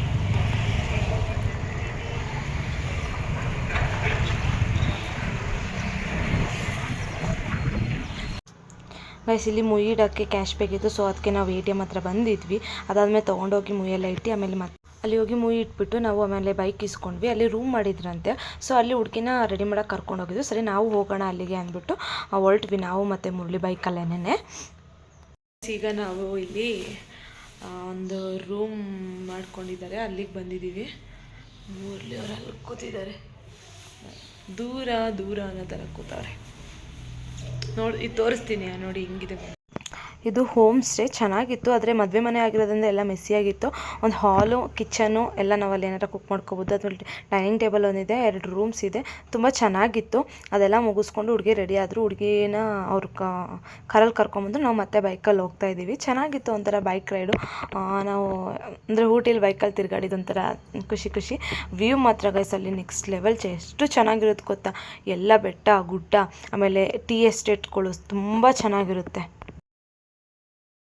ಗೈಸ್ ಇಲ್ಲಿ ಮುಯ್ಯಿಡೋಕ್ಕೆ ಕ್ಯಾಶ್ ಬೇಕಿತ್ತು, ಸೊ ಅದಕ್ಕೆ ನಾವು ATM ಹತ್ರ ಬಂದಿದ್ವಿ. ಅದಾದಮೇಲೆ ತೊಗೊಂಡೋಗಿ ಮುಯ್ಯೆಲ್ಲ ಇಟ್ಟು ಆಮೇಲೆ ಮತ್ತೆ ಅಲ್ಲಿ ಹೋಗಿ ಮುಯಿ ಇಟ್ಬಿಟ್ಟು ನಾವು ಆಮೇಲೆ ಬೈಕ್ ಇಸ್ಕೊಂಡ್ವಿ. ಅಲ್ಲಿ ರೂಮ್ ಮಾಡಿದ್ರಂತೆ, ಸೊ ಅಲ್ಲಿ ಹುಡುಗಿನ ರೆಡಿ ಮಾಡೋಕ್ಕೆ ಕರ್ಕೊಂಡೋಗಿದ್ವಿ. ಸರಿ ನಾವು ಹೋಗೋಣ ಅಲ್ಲಿಗೆ ಅಂದ್ಬಿಟ್ಟು ಹೊರಟ್ವಿ ನಾವು ಮತ್ತು ಮುರಳಿ ಬೈಕಲ್ಲೇನೆ. ಈಗ ನಾವು ಇಲ್ಲಿ ಒಂದು ರೂಮ್ ಮಾಡ್ಕೊಂಡಿದ್ದಾರೆ, ಅಲ್ಲಿಗೆ ಬಂದಿದ್ದೀವಿ. ಮುರಳಿ ಅವರು ಅಲ್ಲಿ ಕೂತಿದ್ದಾರೆ, ದೂರ ಅನ್ನೋ ಥರ ಕೂತವ್ರೆ. ನೋಡಿ ಇದು ತೋರಿಸ್ತೀನಿ ನೋಡಿ, ಹಿಂಗಿದೆ. ಇದು ಹೋಮ್ ಸ್ಟೇ ಚೆನ್ನಾಗಿತ್ತು, ಆದರೆ ಮದುವೆ ಮನೆ ಆಗಿರೋದ್ರಿಂದ ಎಲ್ಲ ಮೆಸ್ಸಿಯಾಗಿತ್ತು. ಒಂದು ಹಾಲು, ಕಿಚನು ಎಲ್ಲ ನಾವು ಅಲ್ಲಿ ಏನಾರ ಕುಕ್ ಮಾಡ್ಕೋಬೋದು. ಅದ್ರಲ್ಲಿ ಡೈನಿಂಗ್ ಟೇಬಲ್ ಒಂದಿದೆ, 2 ರೂಮ್ಸ್ ಇದೆ, ತುಂಬ ಚೆನ್ನಾಗಿತ್ತು. ಅದೆಲ್ಲ ಮುಗಿಸ್ಕೊಂಡು ಹುಡುಗಿ ರೆಡಿ ಆದರು. ಹುಡುಗಿನ ಅವ್ರು ಕಾರಲ್ಲಿ ಕರ್ಕೊಂಬಂದು ನಾವು ಮತ್ತೆ ಬೈಕಲ್ಲಿ ಹೋಗ್ತಾ ಇದ್ದೀವಿ. ಚೆನ್ನಾಗಿತ್ತು ಒಂಥರ ಬೈಕ್ ರೈಡು. ನಾವು ಅಂದರೆ ಊಟಿಲಿ ಬೈಕಲ್ಲಿ ತಿರುಗಾಡಿದ ಒಂಥರ ಖುಷಿ. ವ್ಯೂ ಮಾತ್ರ ಗೈಸ್ ಅಲ್ಲಿ ನೆಕ್ಸ್ಟ್ ಲೆವೆಲ್, ಎಷ್ಟು ಚೆನ್ನಾಗಿರುತ್ತೆ ಗೊತ್ತಾ. ಎಲ್ಲ ಬೆಟ್ಟ ಗುಡ್ಡ, ಆಮೇಲೆ ಟೀ ಎಸ್ಟೇಟ್ಗಳು ತುಂಬ ಚೆನ್ನಾಗಿರುತ್ತೆ.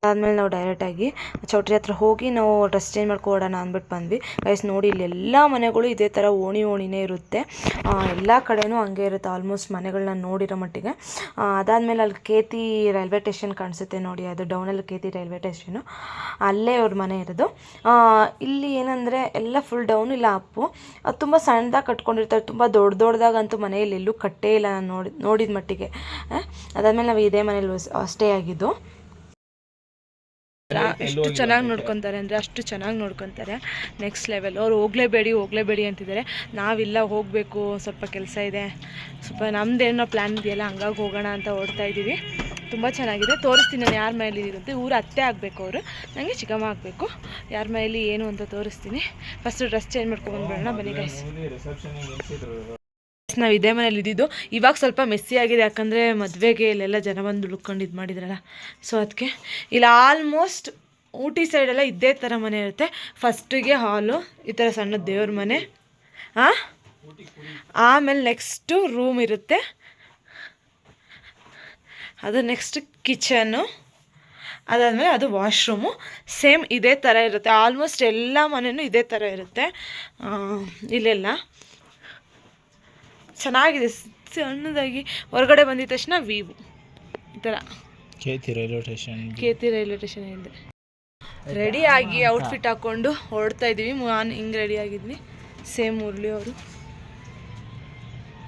ಅದಾದಮೇಲೆ ನಾವು ಡೈರೆಕ್ಟಾಗಿ ಚೌಟ್ರಿ ಹತ್ರ ಹೋಗಿ ನಾವು ಡ್ರೆಸ್ ಚೇಂಜ್ ಮಾಡ್ಕೊಡೋಣ ಅಂದ್ಬಿಟ್ಟು ಬಂದ್ವಿ. ಗೈಸ್ ನೋಡಿ ಇಲ್ಲಿ ಎಲ್ಲ ಮನೆಗಳು ಇದೇ ಥರ ಓಣಿನೇ ಇರುತ್ತೆ, ಎಲ್ಲ ಕಡೆನೂ ಹಂಗೆ ಇರುತ್ತೆ ಆಲ್ಮೋಸ್ಟ್ ಮನೆಗಳನ್ನ ನೋಡಿರೋ ಮಟ್ಟಿಗೆ. ಅದಾದಮೇಲೆ ಅಲ್ಲಿ ಕೇತಿ ರೈಲ್ವೆ ಸ್ಟೇಷನ್ ಕಾಣಿಸುತ್ತೆ ನೋಡಿ, ಅದು ಡೌನಲ್ಲಿ ಕೇತಿ ರೈಲ್ವೆ ಸ್ಟೇಷನು, ಅಲ್ಲೇ ಅವ್ರ ಮನೆ ಇರೋದು. ಇಲ್ಲಿ ಏನಂದರೆ ಎಲ್ಲ ಫುಲ್ ಡೌನ್, ಇಲ್ಲ ಅಪ್ಪು ತುಂಬ ಸಣ್ಣದಾಗಿ ಕಟ್ಕೊಂಡಿರ್ತಾರೆ, ತುಂಬ ದೊಡ್ಡದಾಗಂತೂ ಮನೆಯಲ್ಲಿ ಎಲ್ಲೂ ಕಟ್ಟೇ ಇಲ್ಲ ನಾನು ನೋಡಿದ ಮಟ್ಟಿಗೆ. ಅದಾದಮೇಲೆ ನಾವು ಇದೇ ಮನೇಲಿ ಸ್ಟೇ ಆಗಿದ್ದು. ಎಷ್ಟು ಚೆನ್ನಾಗಿ ನೋಡ್ಕೊತಾರೆ ಅಂದರೆ ಅಷ್ಟು ಚೆನ್ನಾಗಿ ನೋಡ್ಕೊತಾರೆ, ನೆಕ್ಸ್ಟ್ ಲೆವೆಲ್. ಅವ್ರು ಹೋಗಲೇಬೇಡಿ ಅಂತಿದ್ದಾರೆ. ನಾವಿಲ್ಲ, ಹೋಗಬೇಕು, ಸ್ವಲ್ಪ ಕೆಲಸ ಇದೆ, ಸ್ವಲ್ಪ ನಮ್ಮದೇನೋ ಪ್ಲ್ಯಾನ್ ಇದೆಯಲ್ಲ, ಹಂಗಾಗಿ ಹೋಗೋಣ ಅಂತ ಓಡ್ತಾ ಇದ್ದೀವಿ. ತುಂಬ ಚೆನ್ನಾಗಿದೆ, ತೋರಿಸ್ತೀನಿ ನಾನು ಯಾರ ಮನೇಲಿ ಇರುತ್ತೆ. ಊರು ಅತ್ತೆ ಆಗಬೇಕು ಅವರು, ನನಗೆ ಚಿಕ್ಕಮ್ಮ ಆಗಬೇಕು. ಯಾರ ಮನೇಲಿ ಏನು ಅಂತ ತೋರಿಸ್ತೀನಿ. ಫಸ್ಟು ಡ್ರೆಸ್ ಚೇಂಜ್ ಮಾಡ್ಕೊಂಡ್ಬರೋಣ ಬನ್ನಿ ಗೈಸ್. ನಾವು ಇದೇ ಮನೇಲಿ ಇದ್ದಿದ್ದು. ಇವಾಗ ಸ್ವಲ್ಪ ಮೆಸ್ಸಿ ಆಗಿದೆ, ಯಾಕಂದರೆ ಮದುವೆಗೆ ಇಲ್ಲೆಲ್ಲ ಜನ ಬಂದು ಉಳ್ಕೊಂಡು ಇದು ಮಾಡಿದ್ರಲ್ಲ, ಸೊ ಅದಕ್ಕೆ. ಇಲ್ಲಿ ಆಲ್ಮೋಸ್ಟ್ ಊಟಿ ಸೈಡೆಲ್ಲ ಇದೇ ಥರ ಮನೆ ಇರುತ್ತೆ. ಫಸ್ಟಿಗೆ ಹಾಲು, ಈ ಥರ ಸಣ್ಣ ದೇವ್ರ ಮನೆ, ಆಮೇಲೆ ನೆಕ್ಸ್ಟು ರೂಮ್ ಇರುತ್ತೆ, ಅದು ನೆಕ್ಸ್ಟ್ ಕಿಚನ್ನು, ಅದಾದಮೇಲೆ ಅದು ವಾಶ್ರೂಮು. ಸೇಮ್ ಇದೇ ಥರ ಇರುತ್ತೆ, ಆಲ್ಮೋಸ್ಟ್ ಎಲ್ಲ ಮನೆಯೂ ಇದೇ ಥರ ಇರುತ್ತೆ. ಇಲ್ಲೆಲ್ಲ ಚೆನ್ನಾಗಿದೆ, ಸಣ್ಣದಾಗಿ. ಹೊರಗಡೆ ಬಂದಿದ ತಕ್ಷಣ ವ್ಯೂ ಈ ಥರ ಕೇತಿ ರೈಲ್ವೆ ಸ್ಟೇಷನ್ ಇದೆ. ರೆಡಿಯಾಗಿ ಔಟ್ಫಿಟ್ ಹಾಕ್ಕೊಂಡು ಹೊರಡ್ತಾ ಇದ್ದೀವಿ. ನಾನು ಹಿಂಗೆ ರೆಡಿ ಆಗಿದ್ವಿ, ಸೇಮ್ ಮುರಳಿ ಅವರು.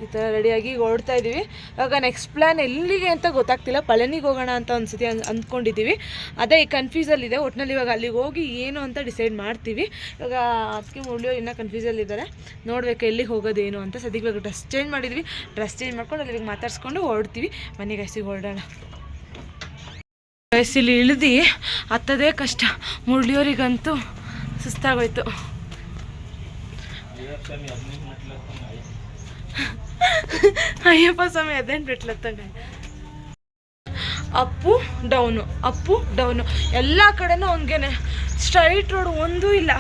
ಈ ಥರ ರೆಡಿಯಾಗಿ ಹೊರಡ್ತಾ ಇದ್ದೀವಿ. ಇವಾಗ ನೆಕ್ಸ್ಟ್ ಪ್ಲ್ಯಾನ್ ಎಲ್ಲಿಗೆ ಅಂತ ಗೊತ್ತಾಗ್ತಿಲ್ಲ. ಪಳನಿಗೆ ಹೋಗೋಣ ಅಂತ ಒಂದು ಸತಿ ಅಂದ್ಕೊಂಡಿದ್ದೀವಿ. ಅದೇ ಈ ಕನ್ಫ್ಯೂಸಲ್ಲಿದೆ. ಒಟ್ಟಿನಲ್ಲಿ ಇವಾಗ ಅಲ್ಲಿಗೆ ಹೋಗಿ ಏನು ಅಂತ ಡಿಸೈಡ್ ಮಾಡ್ತೀವಿ. ಇವಾಗ ಅದಕ್ಕೆ ಮುಳ್ಳಿಯೋ ಇನ್ನೂ ಕನ್ಫ್ಯೂಸಲ್ಲಿದ್ದಾರೆ. ನೋಡ್ಬೇಕು ಎಲ್ಲಿಗೆ ಹೋಗೋದೇನು ಅಂತ. ಸದ್ಯಕ್ಕೆ ಇವಾಗ ಡ್ರೆಸ್ ಚೇಂಜ್ ಮಾಡಿದ್ವಿ. ಡ್ರೆಸ್ ಚೇಂಜ್ ಮಾಡ್ಕೊಂಡು ಅಲ್ಲಿಗೆ ಮಾತಾಡ್ಸ್ಕೊಂಡು ಹೊರಡ್ತೀವಿ. ಮನೆಗೆ ಹಸಿಗೆ ಹೊರಡೋಣ. ವಯಸ್ಸಲ್ಲಿ ಇಳಿದು ಹತ್ತದೇ ಕಷ್ಟ. ಮುಳ್ಳಿಯೋರಿಗಂತೂ ಸುಸ್ತಾಗೋಯ್ತು. ಅಯ್ಯಪ್ಪ ಸ್ವಾಮಿ 18 ಮೆಟ್ಲತ್ತಂಗ. ಅಪ್ಪು ಡೌನು ಎಲ್ಲ ಕಡೆನೂ ಹಂಗೇನೆ. ಸ್ಟ್ರೈಟ್ ರೋಡ್ ಒಂದೂ ಇಲ್ಲ.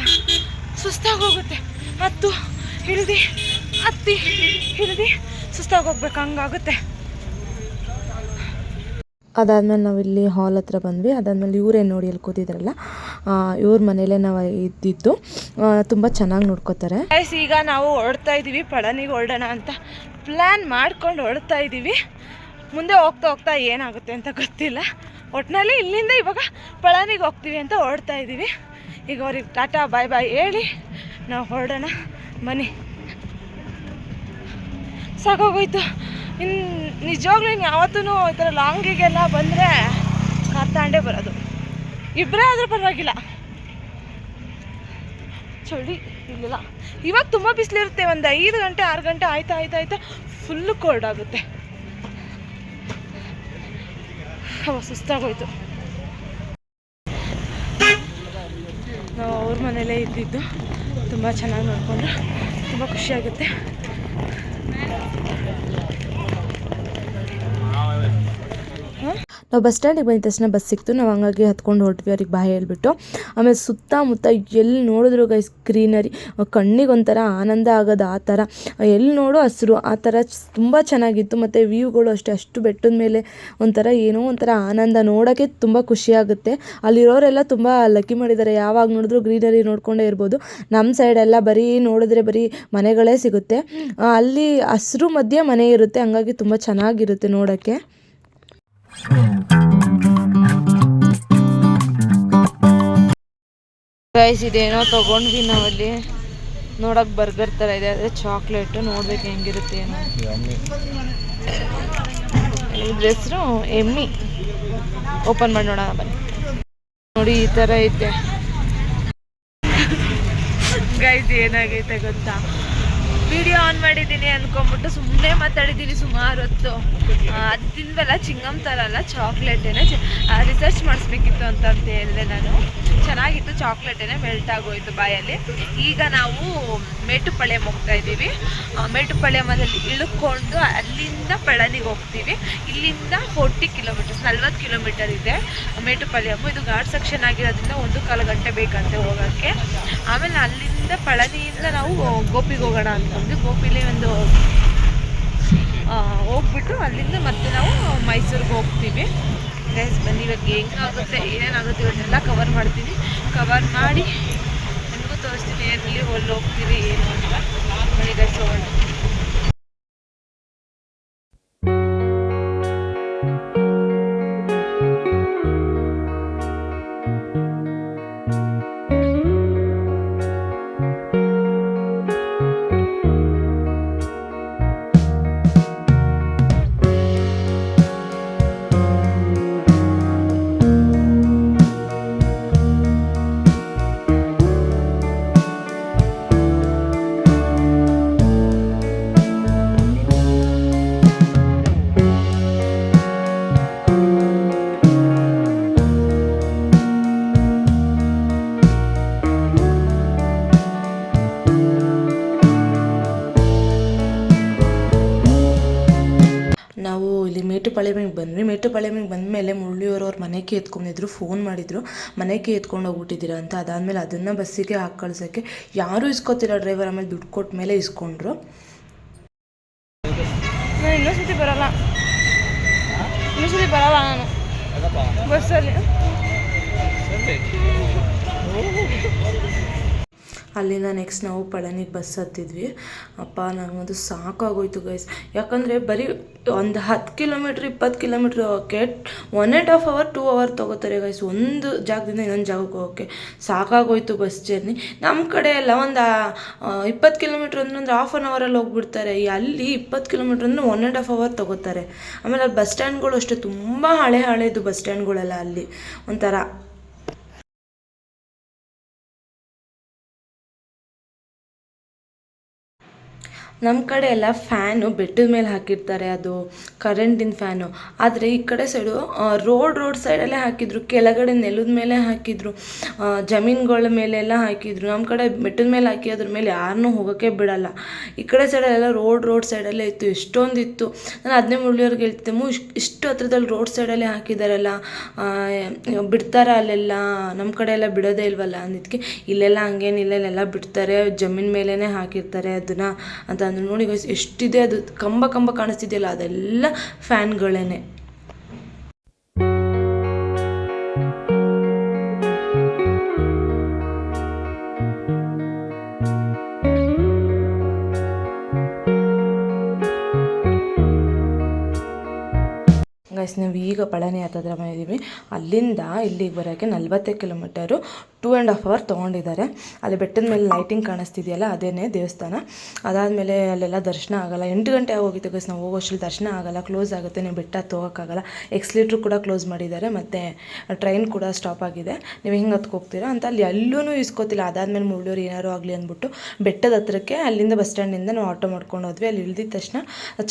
ಸುಸ್ತಾಗೋಗುತ್ತೆ. ಹತ್ತಿ ಹಿಡಿದು ಸುಸ್ತಾಗೋಗ್ಬೇಕು, ಹಂಗಾಗುತ್ತೆ. ಅದಾದಮೇಲೆ ನಾವಿಲ್ಲಿ ಹಾಲ್ ಹತ್ರ ಬಂದ್ವಿ. ಅದಾದಮೇಲೆ ಇವರೇನು ನೋಡಿ ಅಲ್ಲಿ ಕೂತಿದ್ರಲ್ಲ, ಇವ್ರ ಮನೇಲೇ ನಾವು ಇದ್ದಿದ್ದು. ತುಂಬ ಚೆನ್ನಾಗಿ ನೋಡ್ಕೋತಾರೆ. ಈಗ ನಾವು ಹೊರಡ್ತಾ ಇದ್ದೀವಿ. ಪಳನಿಗೆ ಹೊರಡೋಣ ಅಂತ ಪ್ಲ್ಯಾನ್ ಮಾಡ್ಕೊಂಡು ಹೊರಡ್ತಾ ಇದ್ದೀವಿ. ಮುಂದೆ ಹೋಗ್ತಾ ಏನಾಗುತ್ತೆ ಅಂತ ಗೊತ್ತಿಲ್ಲ. ಒಟ್ಟಿನಲ್ಲಿ ಇಲ್ಲಿಂದ ಇವಾಗ ಪಳನಿಗೆ ಹೋಗ್ತೀವಿ ಅಂತ ಹೊರಡ್ತಾ ಇದ್ದೀವಿ. ಈಗ ಅವ್ರಿಗೆ ಟಾಟಾ ಬಾಯ್ ಹೇಳಿ ನಾವು ಹೊರಡೋಣ. ಮನೆ ಸಾಕಾಗೋಯ್ತು. ಇನ್ನು ನಿಜವಾಗ್ಲೂ ಯಾವತ್ತೂ ಈ ಥರ ಲಾಂಗಿಗೆಲ್ಲ ಬಂದರೆ ಕಾರ್ ತಾಂಡೇ ಬರೋದು. ಇಬ್ಬರೇ ಆದರೂ ಪರವಾಗಿಲ್ಲ. ಚಳಿ ಇಲ್ಲಿಲ್ಲ. ಇವಾಗ ತುಂಬ ಬಿಸಿಲಿರುತ್ತೆ. ಒಂದು 5 ಗಂಟೆ 6 ಗಂಟೆ ಆಯ್ತಾ ಫುಲ್ಲು ಕೋಲ್ಡ್ ಆಗುತ್ತೆ. ಸುಸ್ತಾಗೋಯ್ತು. ನಾವು ಅವ್ರ ಮನೇಲೇ ಇದ್ದಿದ್ದು. ತುಂಬ ಚೆನ್ನಾಗಿ ನೋಡಿಕೊಂಡ್ರು. ತುಂಬ ಖುಷಿಯಾಗುತ್ತೆ. ನಾವು ಬಸ್ ಸ್ಟ್ಯಾಂಡಿಗೆ ಬಂದ ತಕ್ಷಣ ಬಸ್ ಸಿಕ್ತು. ನಾವು ಹಂಗಾಗಿ ಹತ್ಕೊಂಡು ಹೊರಟ್ವಿ. ಅವ್ರಿಗೆ ಬಾಯ್ ಹೇಳ್ಬಿಟ್ಟು. ಆಮೇಲೆ ಸುತ್ತಮುತ್ತ ಎಲ್ಲಿ ನೋಡಿದ್ರು ಗೈಸ್ ಗ್ರೀನರಿ. ಕಣ್ಣಿಗೆ ಒಂಥರ ಆನಂದ ಆಗೋದು ಆ ಥರ. ಎಲ್ಲಿ ನೋಡೋ ಹಸಿರು ಆ ಥರ ತುಂಬ ಚೆನ್ನಾಗಿತ್ತು. ಮತ್ತು ವ್ಯೂಗಳು ಅಷ್ಟು ಬೆಟ್ಟದ ಮೇಲೆ ಏನೋ ಒಂಥರ ಆನಂದ. ನೋಡೋಕ್ಕೆ ತುಂಬ ಖುಷಿಯಾಗುತ್ತೆ. ಅಲ್ಲಿರೋರೆಲ್ಲ ತುಂಬ ಲಕ್ಕಿ ಮಾಡಿದ್ದಾರೆ. ಯಾವಾಗ ನೋಡಿದ್ರು ಗ್ರೀನರಿ ನೋಡ್ಕೊಂಡೇ ಇರ್ಬೋದು. ನಮ್ಮ ಸೈಡೆಲ್ಲ ಬರೀ ಮನೆಗಳೇ ಸಿಗುತ್ತೆ. ಅಲ್ಲಿ ಹಸಿರು ಮಧ್ಯೆ ಮನೆ ಇರುತ್ತೆ. ಹಂಗಾಗಿ ತುಂಬ ಚೆನ್ನಾಗಿರುತ್ತೆ ನೋಡೋಕ್ಕೆ. ಗೈಸ್ ಇದೇನೋ ತೊಗೊಂಡ್ವಿ ನಾವಲ್ಲಿ. ನೋಡೋಕೆ ಬರ್ಗರ್ ಥರ ಇದೆ. ಅದೇ ಚಾಕ್ಲೇಟು. ನೋಡ್ಬೇಕು ಹೆಂಗಿರುತ್ತೆ ಏನೋ. ಇದ್ರ ಹೆಸರು ಎಮ್ಮಿ. ಓಪನ್ ಮಾಡಿ ನೋಡೋಣ ಬನ್ನಿ. ನೋಡಿ ಈ ಥರ ಐತೆ ಗೈಸ್. ಏನಾಗೈತೆ ಗೊತ್ತಾ, ವಿಡಿಯೋ ಆನ್ ಮಾಡಿದ್ದೀನಿ ಅಂದ್ಕೊಂಬಿಟ್ಟು ಸುಮ್ಮನೆ ಮಾತಾಡಿದ್ದೀನಿ ಸುಮಾರು ಹೊತ್ತು. ಅದು ತಿಂದಲ್ಲ ಚಿಂಗಮ್ ಥರ ಅಲ್ಲ, ಚಾಕ್ಲೇಟೇನೆ. ರಿಸರ್ಚ್ ಮಾಡಿಸ್ಬೇಕಿತ್ತು ಅಂತ ಹೇಳಿದೆ ನಾನು. ಚೆನ್ನಾಗಿತ್ತು. ಚಾಕ್ಲೇಟೇನೆ ಮೆಲ್ಟ್ ಆಗೋಯ್ತು ಬಾಯಲ್ಲಿ. ಈಗ ನಾವು ಮೇಟುಪಾಳ್ಯಂ ಹೋಗ್ತಾ ಇದ್ದೀವಿ. ಮೇಟುಪಾಳ್ಯಮಲ್ಲಿ ಇಳ್ಕೊಂಡು ಅಲ್ಲಿಂದ ಪಳನಿಗೆ ಹೋಗ್ತೀವಿ. ಇಲ್ಲಿಂದ 40 ಕಿಲೋಮೀಟರ್ಸ್ 40 ಕಿಲೋಮೀಟರ್ ಇದೆ ಮೇಟುಪಾಳ್ಯಂ. ಇದು ಘಾಟ್ ಸೆಕ್ಷನ್ ಆಗಿರೋದ್ರಿಂದ 1.25 ಗಂಟೆ ಬೇಕಂತೆ ಹೋಗೋಕ್ಕೆ. ಆಮೇಲೆ ಅಲ್ಲಿಂದ ಪಳನಿಯಿಂದ ನಾವು ಗೋಪಿಗೆ ಹೋಗೋಣ ಅಂದ್ಕೊಂಡ್ವಿ. ಗೋಪಿಲಿ ಒಂದು ಹೋಗ್ಬಿಟ್ಟು ಅಲ್ಲಿಂದ ಮತ್ತೆ ನಾವು ಮೈಸೂರಿಗೆ ಹೋಗ್ತೀವಿ. ಗೈಸ್ ಬನ್ನಿ, ಇವಾಗ ಹೆಂಗಾಗುತ್ತೆ ಏನೇನಾಗುತ್ತೆ ಇವನ್ನೆಲ್ಲ ಕವರ್ ಮಾಡ್ತೀನಿ. ಕವರ್ ಮಾಡಿ ನಿಮಗೂ ತೋರಿಸ್ತೀನಿ ಎಲ್ಲಿ ಹೋಗ್ತೀವಿ ಏನು ಅಂತ. ಬನ್ನಿ ಗೈಸ್ ಹೋಗೋಣ. ನಾವು ಇಲ್ಲಿ ಮೇಟುಪಾಳ್ಯಮಿಗೆ ಬಂದ್ವಿ. ಮೇಟುಪಾಳ್ಯಮಿಗೆ ಬಂದಮೇಲೆ ಮುರಳಿಯವ್ರ ಮನೆಗೆ ಎತ್ಕೊಂಡಿದ್ರು. ಫೋನ್ ಮಾಡಿದ್ರು, ಮನೆಗೆ ಎತ್ಕೊಂಡು ಹೋಗ್ಬಿಟ್ಟಿದ್ದೀರಾ ಅಂತ. ಅದಾದಮೇಲೆ ಅದನ್ನು ಬಸ್ಸಿಗೆ ಹಾಕಿ ಕಳ್ಸೋಕ್ಕೆ ಯಾರೂ ಇಸ್ಕೊತಿಲ್ಲ ಡ್ರೈವರ್. ಆಮೇಲೆ ದುಡ್ಡು ಕೊಟ್ಟ ಮೇಲೆ ಇಸ್ಕೊಂಡ್ರು. ನಾನು ಇನ್ನೊಂದ್ಸತಿ ಬರಲ್ಲ ನಾನು ಬಸ್ಸಲ್ಲಿ. ಅಲ್ಲಿಂದ ನೆಕ್ಸ್ಟ್ ನಾವು ಪಳನಿಗೆ ಬಸ್ ಹತ್ತಿದ್ವಿ. ಅಪ್ಪ ನನಗಂತೂ ಸಾಕಾಗೋಯ್ತು ಗೈಸ್. ಯಾಕಂದರೆ ಬರೀ ಒಂದು 10 ಕಿಲೋಮೀಟ್ರ್ 20 ಕಿಲೋಮೀಟ್ರ್ ಹೋಗೋಕ್ಕೆ 1.5 ಅವರ್ 2 ಅವರ್ ತೊಗೋತಾರೆ ಗೈಸ್. ಒಂದು ಜಾಗದಿಂದ ಇನ್ನೊಂದು ಜಾಗಕ್ಕೆ ಹೋಗೋಕ್ಕೆ ಸಾಕಾಗೋಯ್ತು ಬಸ್ ಜರ್ನಿ. ನಮ್ಮ ಕಡೆ ಎಲ್ಲ ಒಂದು 20 ಕಿಲೋಮೀಟ್ರ್ ಅಂದ್ರೆ ಹಾಫ್ ಆನ್ ಅವರಲ್ಲಿ ಹೋಗ್ಬಿಡ್ತಾರೆ. ಅಲ್ಲಿ 20 ಕಿಲೋಮೀಟ್ರ್ ಅಂದರೆ 1.5 ಅವರ್ ತೊಗೋತಾರೆ. ಆಮೇಲೆ ಅಲ್ಲಿ ಬಸ್ ಸ್ಟ್ಯಾಂಡ್ಗಳು ಅಷ್ಟೇ ತುಂಬ ಹಳೇದು ಬಸ್ ಸ್ಟ್ಯಾಂಡ್ಗಳೆಲ್ಲ ಅಲ್ಲಿ ಒಂಥರ. ನಮ್ಮ ಕಡೆ ಎಲ್ಲ ಫ್ಯಾನು ಬೆಟ್ಟದ ಮೇಲೆ ಹಾಕಿರ್ತಾರೆ, ಅದು ಕರೆಂಟಿನ ಫ್ಯಾನು. ಆದರೆ ಈ ಕಡೆ ಸೈಡು ರೋಡ್ ಸೈಡಲ್ಲೇ ಹಾಕಿದ್ರು, ಕೆಳಗಡೆ ನೆಲದ ಮೇಲೆ ಹಾಕಿದ್ರು, ಜಮೀನುಗಳ ಮೇಲೆಲ್ಲ ಹಾಕಿದ್ರು. ನಮ್ಮ ಕಡೆ ಬೆಟ್ಟದ ಮೇಲೆ ಹಾಕಿ ಅದ್ರ ಮೇಲೆ ಯಾರನ್ನೂ ಹೋಗೋಕ್ಕೆ ಬಿಡಲ್ಲ. ಈ ಕಡೆ ಸೈಡಲ್ಲೆಲ್ಲ ರೋಡ್ ಸೈಡಲ್ಲೇ ಇತ್ತು, ಎಷ್ಟೊಂದಿತ್ತು. ನಾನು ಅದನ್ನೇ ಮುರಳಿಯವ್ರಿಗೆ ಹೇಳ್ತಿದ್ದೆ, ಇಷ್ಟು ಹತ್ರದಲ್ಲಿ ರೋಡ್ ಸೈಡಲ್ಲೇ ಹಾಕಿದಾರಲ್ಲ, ಬಿಡ್ತಾರ ಅಲ್ಲೆಲ್ಲ, ನಮ್ಮ ಕಡೆ ಎಲ್ಲ ಬಿಡೋದೇ ಇಲ್ವಲ್ಲ ಅಂದಿದ್ದಕ್ಕೆ, ಇಲ್ಲೆಲ್ಲ ಹಂಗೇನಿಲ್ಲ, ಇಲ್ಲೆಲ್ಲ ಬಿಡ್ತಾರೆ, ಜಮೀನ್ ಮೇಲೇ ಹಾಕಿರ್ತಾರೆ ಅದನ್ನು ಅಂತ ಅಂದ್ರೆ. ನೋಡಿ ಗೈಸ್ ಎಷ್ಟಿದೆ, ಅದು ಕಂಬ ಕಾಣಿಸ್ತಿದೆಯಲ್ಲ ಅದೆಲ್ಲ ಫ್ಯಾನ್ಗಳೇನೆ. ಗೈಸ್ ನಾವು ಈಗ ಪಳನಿ ಹತ್ತಿರ ಬಂದಿದ್ದೀವಿ. ಅಲ್ಲಿಂದ ಇಲ್ಲಿಗೆ ಬರೋಕ್ಕೆ 40 ಕಿಲೋಮೀಟರು, 2.5 ಅವರ್ ತೊಗೊಂಡಿದ್ದಾರೆ. ಅಲ್ಲಿ ಬೆಟ್ಟದ ಮೇಲೆ ಲೈಟಿಂಗ್ ಕಾಣಿಸ್ತಿದೆಯಲ್ಲ ಅದೇನೇ ದೇವಸ್ಥಾನ. ಅದಾದಮೇಲೆ ಅಲ್ಲೆಲ್ಲ ದರ್ಶನ ಆಗೋಲ್ಲ. 8 ಗಂಟೆ ಆಗೋಗಿತ್ತು ಗೈಸ್. ನಾವು ಹೋಗೋಷ್ಟರಲ್ಲಿ ದರ್ಶನ ಆಗೋಲ್ಲ, ಕ್ಲೋಸ್ ಆಗುತ್ತೆ, ನೀವು ಬೆಟ್ಟ ಹೋಗೋಕ್ಕಾಗಲ್ಲ. ಎಕ್ಸ್ಲೇಟ್ರು ಕೂಡ ಕ್ಲೋಸ್ ಮಾಡಿದ್ದಾರೆ, ಮತ್ತು ಟ್ರೈನ್ ಕೂಡ ಸ್ಟಾಪ್ ಆಗಿದೆ. ನೀವು ಹಿಂಗೆ ಹತ್ಕೋಗ್ತೀರಾ ಅಂತ ಅಲ್ಲಿ ಎಲ್ಲೂ ಇಸ್ಕೋತಿಲ್ಲ. ಅದಾದಮೇಲೆ ಮುಳ್ಳೂರು ಏನಾರು ಆಗಲಿ ಅಂದ್ಬಿಟ್ಟು ಬೆಟ್ಟದ ಹತ್ರಕ್ಕೆ ಅಲ್ಲಿಂದ ಬಸ್ ಸ್ಟ್ಯಾಂಡಿಂದ ನಾವು ಆಟೋ ಮಾಡ್ಕೊಂಡು ಹೋದ್ವಿ. ಅಲ್ಲಿ ಇಳಿದಿದ ತಕ್ಷಣ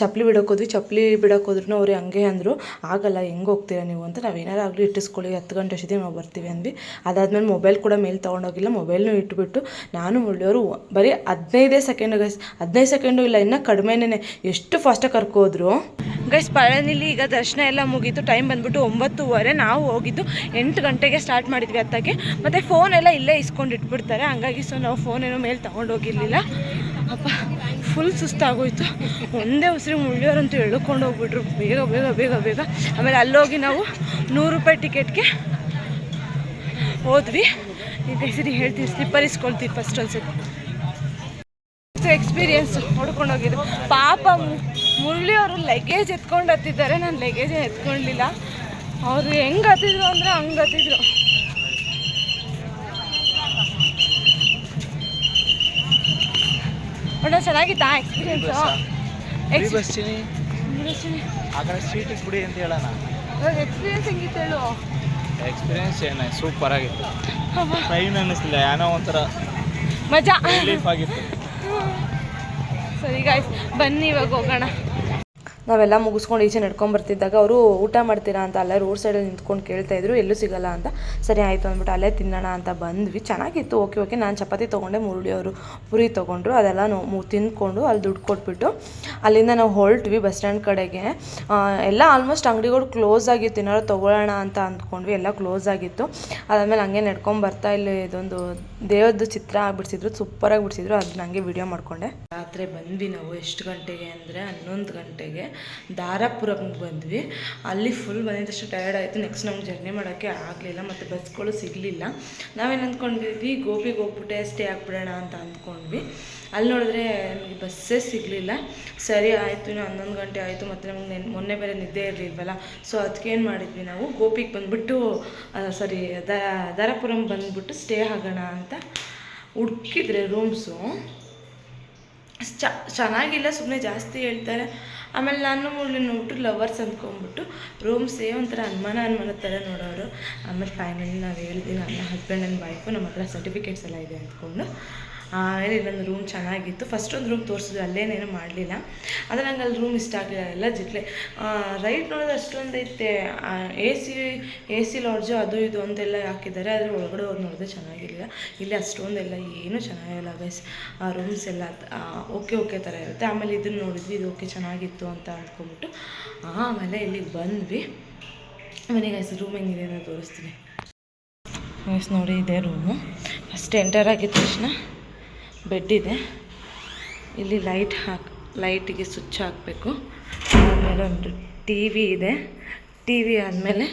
ಚಪ್ಪಲಿ ಬಿಡೋಕೆ ಹೋದ್ವಿ. ಚಪ್ಪಲಿ ಬಿಡೋಕೆ ಹೋದ್ರೂ ಅವ್ರು ಹಂಗೆ ಅಂದರು, ಆಗಲ್ಲ ಹೆಂಗೆ ಹೋಗ್ತೀರಾ ನೀವು ಅಂತ. ನಾವು ಏನಾರು ಆಗಲಿ ಇಟ್ಟಿಸ್ಕೊಳ್ಳಿ, 10 ಗಂಟೆ ಅಷ್ಟೊತ್ತಿಗೆ ನಾವು ಬರ್ತೀವಿ ಅಂದ್ವಿ. ಅದಾದಮೇಲೆ ಮೊಬೈಲ್ ಕೂಡ ಮೇಲೆ ತೊಗೊಂಡೋಗಿಲ್ಲ, ಮೊಬೈಲ್ನೂ ಇಟ್ಬಿಟ್ಟು ನಾನು ಮುಳ್ಳಿಯವರು ಬರೀ 15 ಸೆಕೆಂಡು ಗೈಸ್, 15 ಸೆಕೆಂಡು ಇಲ್ಲ, ಇನ್ನೂ ಕಡಿಮೆನೇ, ಎಷ್ಟು ಫಾಸ್ಟಾಗಿ ಕರ್ಕೋದ್ರು ಗೈಸ್. ಪಳನಿಲಿ ಈಗ ದರ್ಶನ ಎಲ್ಲ ಮುಗೀತು. ಟೈಮ್ ಬಂದ್ಬಿಟ್ಟು 9:15. ನಾವು ಹೋಗಿದ್ದು 8 ಗಂಟೆಗೆ ಸ್ಟಾರ್ಟ್ ಮಾಡಿದ್ವಿ ಹತ್ತಕ್ಕೆ. ಮತ್ತು ಫೋನೆಲ್ಲ ಇಲ್ಲೇ ಇಸ್ಕೊಂಡು ಇಟ್ಬಿಡ್ತಾರೆ, ಹಂಗಾಗಿ ಸೊ ನಾವು ಫೋನೇನೋ ಮೇಲೆ ತೊಗೊಂಡೋಗಿರಲಿಲ್ಲ. ಅಪ್ಪ ಫುಲ್ ಸುಸ್ತಾಗೋಯ್ತು. ಒಂದೇ ಉಸಿರಿಗೆ ಮುಳ್ಳಿಯವರಂತೂ ಎಳ್ಕೊಂಡು ಹೋಗ್ಬಿಟ್ರು ಬೇಗ. ಆಮೇಲೆ ಅಲ್ಲೋಗಿ ನಾವು 100 ರೂಪಾಯಿ ಟಿಕೆಟ್ಗೆ ಹೋದ್ವಿ. ಈಗ ಸರಿ ಹೇಳ್ತೀವಿ, ಸ್ಲಿಪ್ಪರ್ ಇಸ್ಕೊಳ್ತೀವಿ ಫಸ್ಟ್ ಒಂದ್ಸತಿ. ಎಕ್ಸ್ಪೀರಿಯನ್ಸ್ ಹೊಡ್ಕೊಂಡು ಹೋಗಿದ್ದು. ಪಾಪ ಮುರಳಿಯವರು ಲಗೇಜ್ ಎತ್ಕೊಂಡು ಹತ್ತಿದ್ದಾರೆ, ನಾನು ಲಗೇಜೇ ಎತ್ಕೊಳ್ಳಲಿಲ್ಲ. ಅವರು ಹೆಂಗೆ ಹತ್ತಿದ್ರು ಅಂದರೆ ಹಂಗೆ ಹತ್ತಿದ್ರು. ಒಳ್ಳೆ ಚೆನ್ನಾಗಿತ್ತಾ ಎಕ್ಸ್ಪೀರಿಯನ್ಸು? ಬಿಡಿ ಅಂತ ಹೇಳೋಣ. ಎಕ್ಸ್ಪೀರಿಯನ್ಸ್ ಹೆಂಗಿತ್ತು ಹೇಳು? ಎಕ್ಸ್ಪೀರಿಯನ್ಸ್ ಏನು ಸೂಪರ್ ಆಗಿತ್ತು. ಟ್ರೈನ್ ಅನ್ನಿಸ್ಲಿಲ್ಲ, ಏನೋ ಒಂಥರ ಮಜಾ ರಿಲೀಫ್ ಆಗಿತ್ತು. ಸರಿ ಗಾಯ್ಸ್, ಬನ್ನಿ ಇವಾಗ ಹೋಗೋಣ. ನಾವೆಲ್ಲ ಮುಗಿಸ್ಕೊಂಡು ಈಚೆ ನಡ್ಕೊಂಬರ್ತಿದ್ದಾಗ ಅವರು ಊಟ ಮಾಡ್ತೀರಾ ಅಂತ ಅಲ್ಲೇ ರೋಡ್ ಸೈಡಲ್ಲಿ ನಿಂತ್ಕೊಂಡು ಕೇಳ್ತಾಯಿದ್ರು, ಎಲ್ಲೂ ಸಿಗೋಲ್ಲ ಅಂತ. ಸರಿ ಆಯಿತು ಅಂದ್ಬಿಟ್ಟು ಅಲ್ಲೇ ತಿನ್ನೋಣ ಅಂತ ಬಂದ್ವಿ. ಚೆನ್ನಾಗಿತ್ತು, ಓಕೆ. ನಾನು ಚಪಾತಿ ತೊಗೊಂಡೆ, ಮುರಳಿಯವರು ಪುರಿ ತೊಗೊಂಡ್ರು. ಅದೆಲ್ಲ ನಾವು ತಿಂದ್ಕೊಂಡು ಅಲ್ಲಿ ದುಡ್ಡು ಕೊಟ್ಬಿಟ್ಟು ಅಲ್ಲಿಂದ ನಾವು ಹೊರಟ್ವಿ ಬಸ್ ಸ್ಟ್ಯಾಂಡ್ ಕಡೆಗೆ. ಎಲ್ಲ ಆಲ್ಮೋಸ್ಟ್ ಅಂಗಡಿಗಳು ಕ್ಲೋಸ್ ಆಗಿತ್ತು, ಏನಾದ್ರು ತೊಗೊಳ್ಳೋಣ ಅಂತ ಅಂದ್ಕೊಂಡ್ವಿ, ಎಲ್ಲ ಕ್ಲೋಸ್ ಆಗಿತ್ತು. ಅದಾದಮೇಲೆ ಹಂಗೆ ನಡ್ಕೊಂಬರ್ತಾ ಇಲ್ಲಿ ಇದೊಂದು ದೇವ್ರದ್ದು ಚಿತ್ರ ಬಿಡಿಸಿದ್ರು, ಸೂಪರಾಗಿ ಬಿಡಿಸಿದ್ರು. ಅದನ್ನ ಹಂಗೆ ವಿಡಿಯೋ ಮಾಡಿಕೊಂಡೆ. ರಾತ್ರಿ ಬಂದ್ವಿ ನಾವು. ಎಷ್ಟು ಗಂಟೆಗೆ ಅಂದರೆ 11 ಗಂಟೆಗೆ ದಾರಾಪುರಕ್ಕೆ ಬಂದ್ವಿ. ಅಲ್ಲಿ ಫುಲ್ ಬಂದಿದ್ದಷ್ಟು ಟಯರ್ಡ್ ಆಯಿತು. ನೆಕ್ಸ್ಟ್ ನಮ್ಗೆ ಜರ್ನಿ ಮಾಡೋಕ್ಕೆ ಆಗಲಿಲ್ಲ, ಮತ್ತು ಬಸ್ಗಳು ಸಿಗಲಿಲ್ಲ. ನಾವೇನು ಅಂದ್ಕೊಂಡಿದ್ವಿ, ಗೋಬಿಗೆ ಹೋಗ್ಬಿಟ್ಟೆ ಸ್ಟೇ ಆಗಿಬಿಡೋಣ ಅಂತ ಅಂದ್ಕೊಂಡ್ವಿ. ಅಲ್ಲಿ ನೋಡಿದ್ರೆ ನಮಗೆ ಬಸ್ಸೇ ಸಿಗಲಿಲ್ಲ. ಸರಿ ಆಯಿತು, ಇನ್ನು 11 ಗಂಟೆ ಆಯಿತು, ಮತ್ತು ನಮಗೆ ಮೊನ್ನೆ ಬೇರೆ ನಿದ್ದೆ ಇರಲಿಲ್ವಲ್ಲ. ಸೊ ಅದಕ್ಕೆ ಏನು ಮಾಡಿದ್ವಿ, ನಾವು ಗೋಪಿಗೆ ಬಂದುಬಿಟ್ಟು ದಾರಾಪುರಂ ಬಂದುಬಿಟ್ಟು ಸ್ಟೇ ಆಗೋಣ ಅಂತ ಹುಡುಕಿದ್ರೆ ರೂಮ್ಸು ಚೆನ್ನಾಗಿಲ್ಲ, ಸುಮ್ಮನೆ ಜಾಸ್ತಿ ಹೇಳ್ತಾರೆ. ಆಮೇಲೆ ನಾನು ಮುಳ್ಳಿ ನೋಡ್ಬಿಟ್ಟು ಲವರ್ಸ್ ಅಂದ್ಕೊಂಡ್ಬಿಟ್ಟು ರೂಮ್ಸೇ ಒಂಥರ ಅನುಮಾನ ಥರ ನೋಡೋರು. ಆಮೇಲೆ ಫೈನಲಿ ನಾವು ಹೇಳಿದ್ವಿ, ನನ್ನ ಹಸ್ಬೆಂಡ್ ಆ್ಯಂಡ್ ವೈಫು, ನಮ್ಮ ಹತ್ರ ಸರ್ಟಿಫಿಕೇಟ್ಸ್ ಎಲ್ಲ ಇದೆ ಅಂದ್ಕೊಂಡು. ಆಮೇಲೆ ಇಲ್ಲೊಂದು ರೂಮ್ ಚೆನ್ನಾಗಿತ್ತು. ಫಸ್ಟ್ ಒಂದು ರೂಮ್ ತೋರಿಸಿದ್ವಿ, ಅಲ್ಲೇನೇನು ಮಾಡಲಿಲ್ಲ. ಆದರೆ ನಂಗೆ ಅಲ್ಲಿ ರೂಮ್ ಇಷ್ಟ ಆಗಲಿಲ್ಲ, ಎಲ್ಲ ಜಿಟ್ಲೆ. ರೈಟ್ ನೋಡಿದ್ರೆ ಅಷ್ಟೊಂದು ಐತೆ, ಎ ಸಿ ಲಾಡ್ಜು ಅದು ಇದು ಅಂತೆಲ್ಲ ಹಾಕಿದ್ದಾರೆ. ಆದರೆ ಒಳಗಡೆ ಹೋಗಿ ನೋಡಿದ್ರೆ ಚೆನ್ನಾಗಿರಲಿಲ್ಲ. ಇಲ್ಲಿ ಅಷ್ಟೊಂದೆಲ್ಲ ಏನೂ ಚೆನ್ನಾಗಿಲ್ಲ ಗೈಸ್. ರೂಮ್ಸ್ ಎಲ್ಲ ಓಕೆ ಥರ ಇರುತ್ತೆ. ಆಮೇಲೆ ಇದನ್ನು ನೋಡಿದ್ವಿ, ಇದು ಓಕೆ ಚೆನ್ನಾಗಿತ್ತು ಅಂತ ಅಂದ್ಕೊಂಬಿಟ್ಟು ಆಮೇಲೆ ಇಲ್ಲಿಗೆ ಬಂದ್ವಿ. ಮನೆಗೆ ಗೈಸ್ ರೂಮ್ ಹೆಂಗಿದೆ ಅಂತ ತೋರಿಸ್ತೀನಿ ಗೈಸ್. ನೋಡಿ ಇದೆ ರೂಮು. ಫಸ್ಟ್ ಎಂಟರ್ ಆಗಿದ ತಕ್ಷಣ ಬೆಡ್ ಇದೆ. ಇಲ್ಲಿ ಲೈಟಿಗೆ ಸ್ವಿಚ್ ಹಾಕಬೇಕು. ಆಮೇಲೆ ಒಂದು ಟಿ ವಿ ಇದೆ. ಟಿ ವಿ ಆದಮೇಲೆ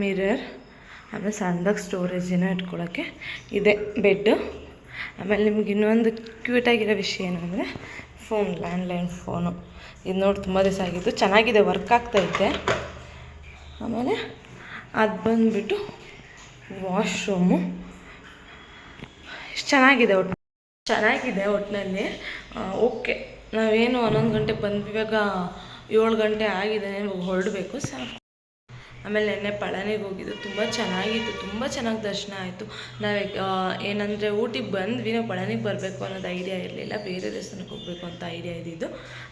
ಮಿರರ್, ಆಮೇಲೆ ಸಣ್ಣದಾಗಿ ಸ್ಟೋರೇಜ್ ಏನೋ ಇಟ್ಕೊಳ್ಳೋಕ್ಕೆ ಇದೆ. ಬೆಡ್ಡು ಆಮೇಲೆ ನಿಮ್ಗೆ ಇನ್ನೊಂದು ಕ್ಯೂಟಾಗಿರೋ ವಿಷಯ ಏನು ಅಂದರೆ ಲ್ಯಾಂಡ್ಲೈನ್ ಫೋನು ಇದು ನೋಡಿ ತುಂಬ ದಿವಸ ಆಗಿತ್ತು, ಚೆನ್ನಾಗಿದೆ, ವರ್ಕ್ ಆಗ್ತೈತೆ. ಆಮೇಲೆ ಅದು ಬಂದುಬಿಟ್ಟು ವಾಶ್ರೂಮು ಚೆನ್ನಾಗಿದೆ ಒಟ್ಟಿನಲ್ಲಿ. ಓಕೆ, ನಾವೇನು 11 ಗಂಟೆಗೆ ಬಂದ್ವಿ, ಇವಾಗ 7 ಗಂಟೆ ಆಗಿದೆ, ಇವಾಗ ಹೊರಡಬೇಕು ಸಾಕು. ಆಮೇಲೆ ನೆನ್ನೆ ಪಳನಿಗೆ ಹೋಗಿದ್ದು, ತುಂಬ ಚೆನ್ನಾಗಿತ್ತು, ತುಂಬ ಚೆನ್ನಾಗಿ ದರ್ಶನ ಆಯಿತು. ನಾವು ಏನಂದರೆ ಊಟಿಗೆ ಬಂದ್ವಿ, ನಾವು ಪಳನಿಗೆ ಬರಬೇಕು ಅನ್ನೋದು ಐಡಿಯಾ ಇರಲಿಲ್ಲ, ಬೇರೆ ದೇವಸ್ಥಾನಕ್ಕೆ ಹೋಗಬೇಕು ಅಂತ ಐಡಿಯಾ ಇದ್ದಿದ್ದು.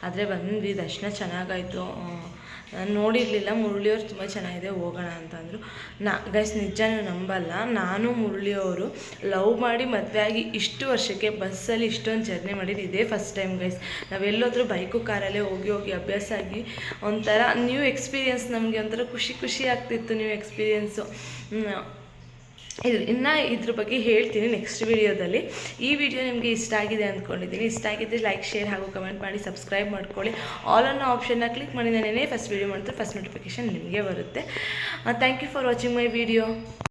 ಆದರೆ ಬಂದ್ವಿ, ದರ್ಶನ ಚೆನ್ನಾಗಾಯಿತು. ನಾನು ನೋಡಿರಲಿಲ್ಲ, ಮುರಳಿಯವ್ರು ತುಂಬ ಚೆನ್ನಾಗಿದೆ ಹೋಗೋಣ ಅಂತಂದರು. ಗೈಸ್ ನಿಜನೂ ನಂಬಲ್ಲ, ನಾನು ಮುರಳಿಯವರು ಲವ್ ಮಾಡಿ ಮದುವೆ ಆಗಿ ಇಷ್ಟು ವರ್ಷಕ್ಕೆ ಬಸ್ಸಲ್ಲಿ ಇಷ್ಟೊಂದು ಜರ್ನಿ ಮಾಡಿದ್ದು ಇದೇ ಫಸ್ಟ್ ಟೈಮ್ ಗೈಸ್. ನಾವೆಲ್ಲೋದ್ರೂ ಬೈಕು ಕಾರಲ್ಲೇ ಹೋಗಿ ಅಭ್ಯಾಸ ಆಗಿ ಒಂಥರ ನ್ಯೂ ಎಕ್ಸ್ಪೀರಿಯೆನ್ಸ್, ನಮಗೆ ಒಂಥರ ಖುಷಿ ಆಗ್ತಿತ್ತು ನ್ಯೂ ಎಕ್ಸ್ಪೀರಿಯೆನ್ಸು. ಇದ್ರ ಬಗ್ಗೆ ಹೇಳ್ತೀನಿ ನೆಕ್ಸ್ಟ್ ವಿಡಿಯೋದಲ್ಲಿ. ಈ ವಿಡಿಯೋ ನಿಮಗೆ ಇಷ್ಟ ಆಗಿದೆ ಅಂದ್ಕೊಂಡಿದ್ದೀನಿ. ಇಷ್ಟ ಆಗಿದ್ದರೆ ಲೈಕ್, ಶೇರ್ ಹಾಗೂ ಕಮೆಂಟ್ ಮಾಡಿ, ಸಬ್ಸ್ಕ್ರೈಬ್ ಮಾಡ್ಕೊಳ್ಳಿ. ಆಲ್ ಅನ್ನೋ ಆಪ್ಷನ್ನ ಕ್ಲಿಕ್ ಮಾಡಿ, ನಾನೇನೇ ಫಸ್ಟ್ ವಿಡಿಯೋ ಮಾಡಿದ್ರೆ ಫಸ್ಟ್ ನೋಟಿಫಿಕೇಷನ್ ನಿಮಗೆ ಬರುತ್ತೆ. Thank you for watching my video.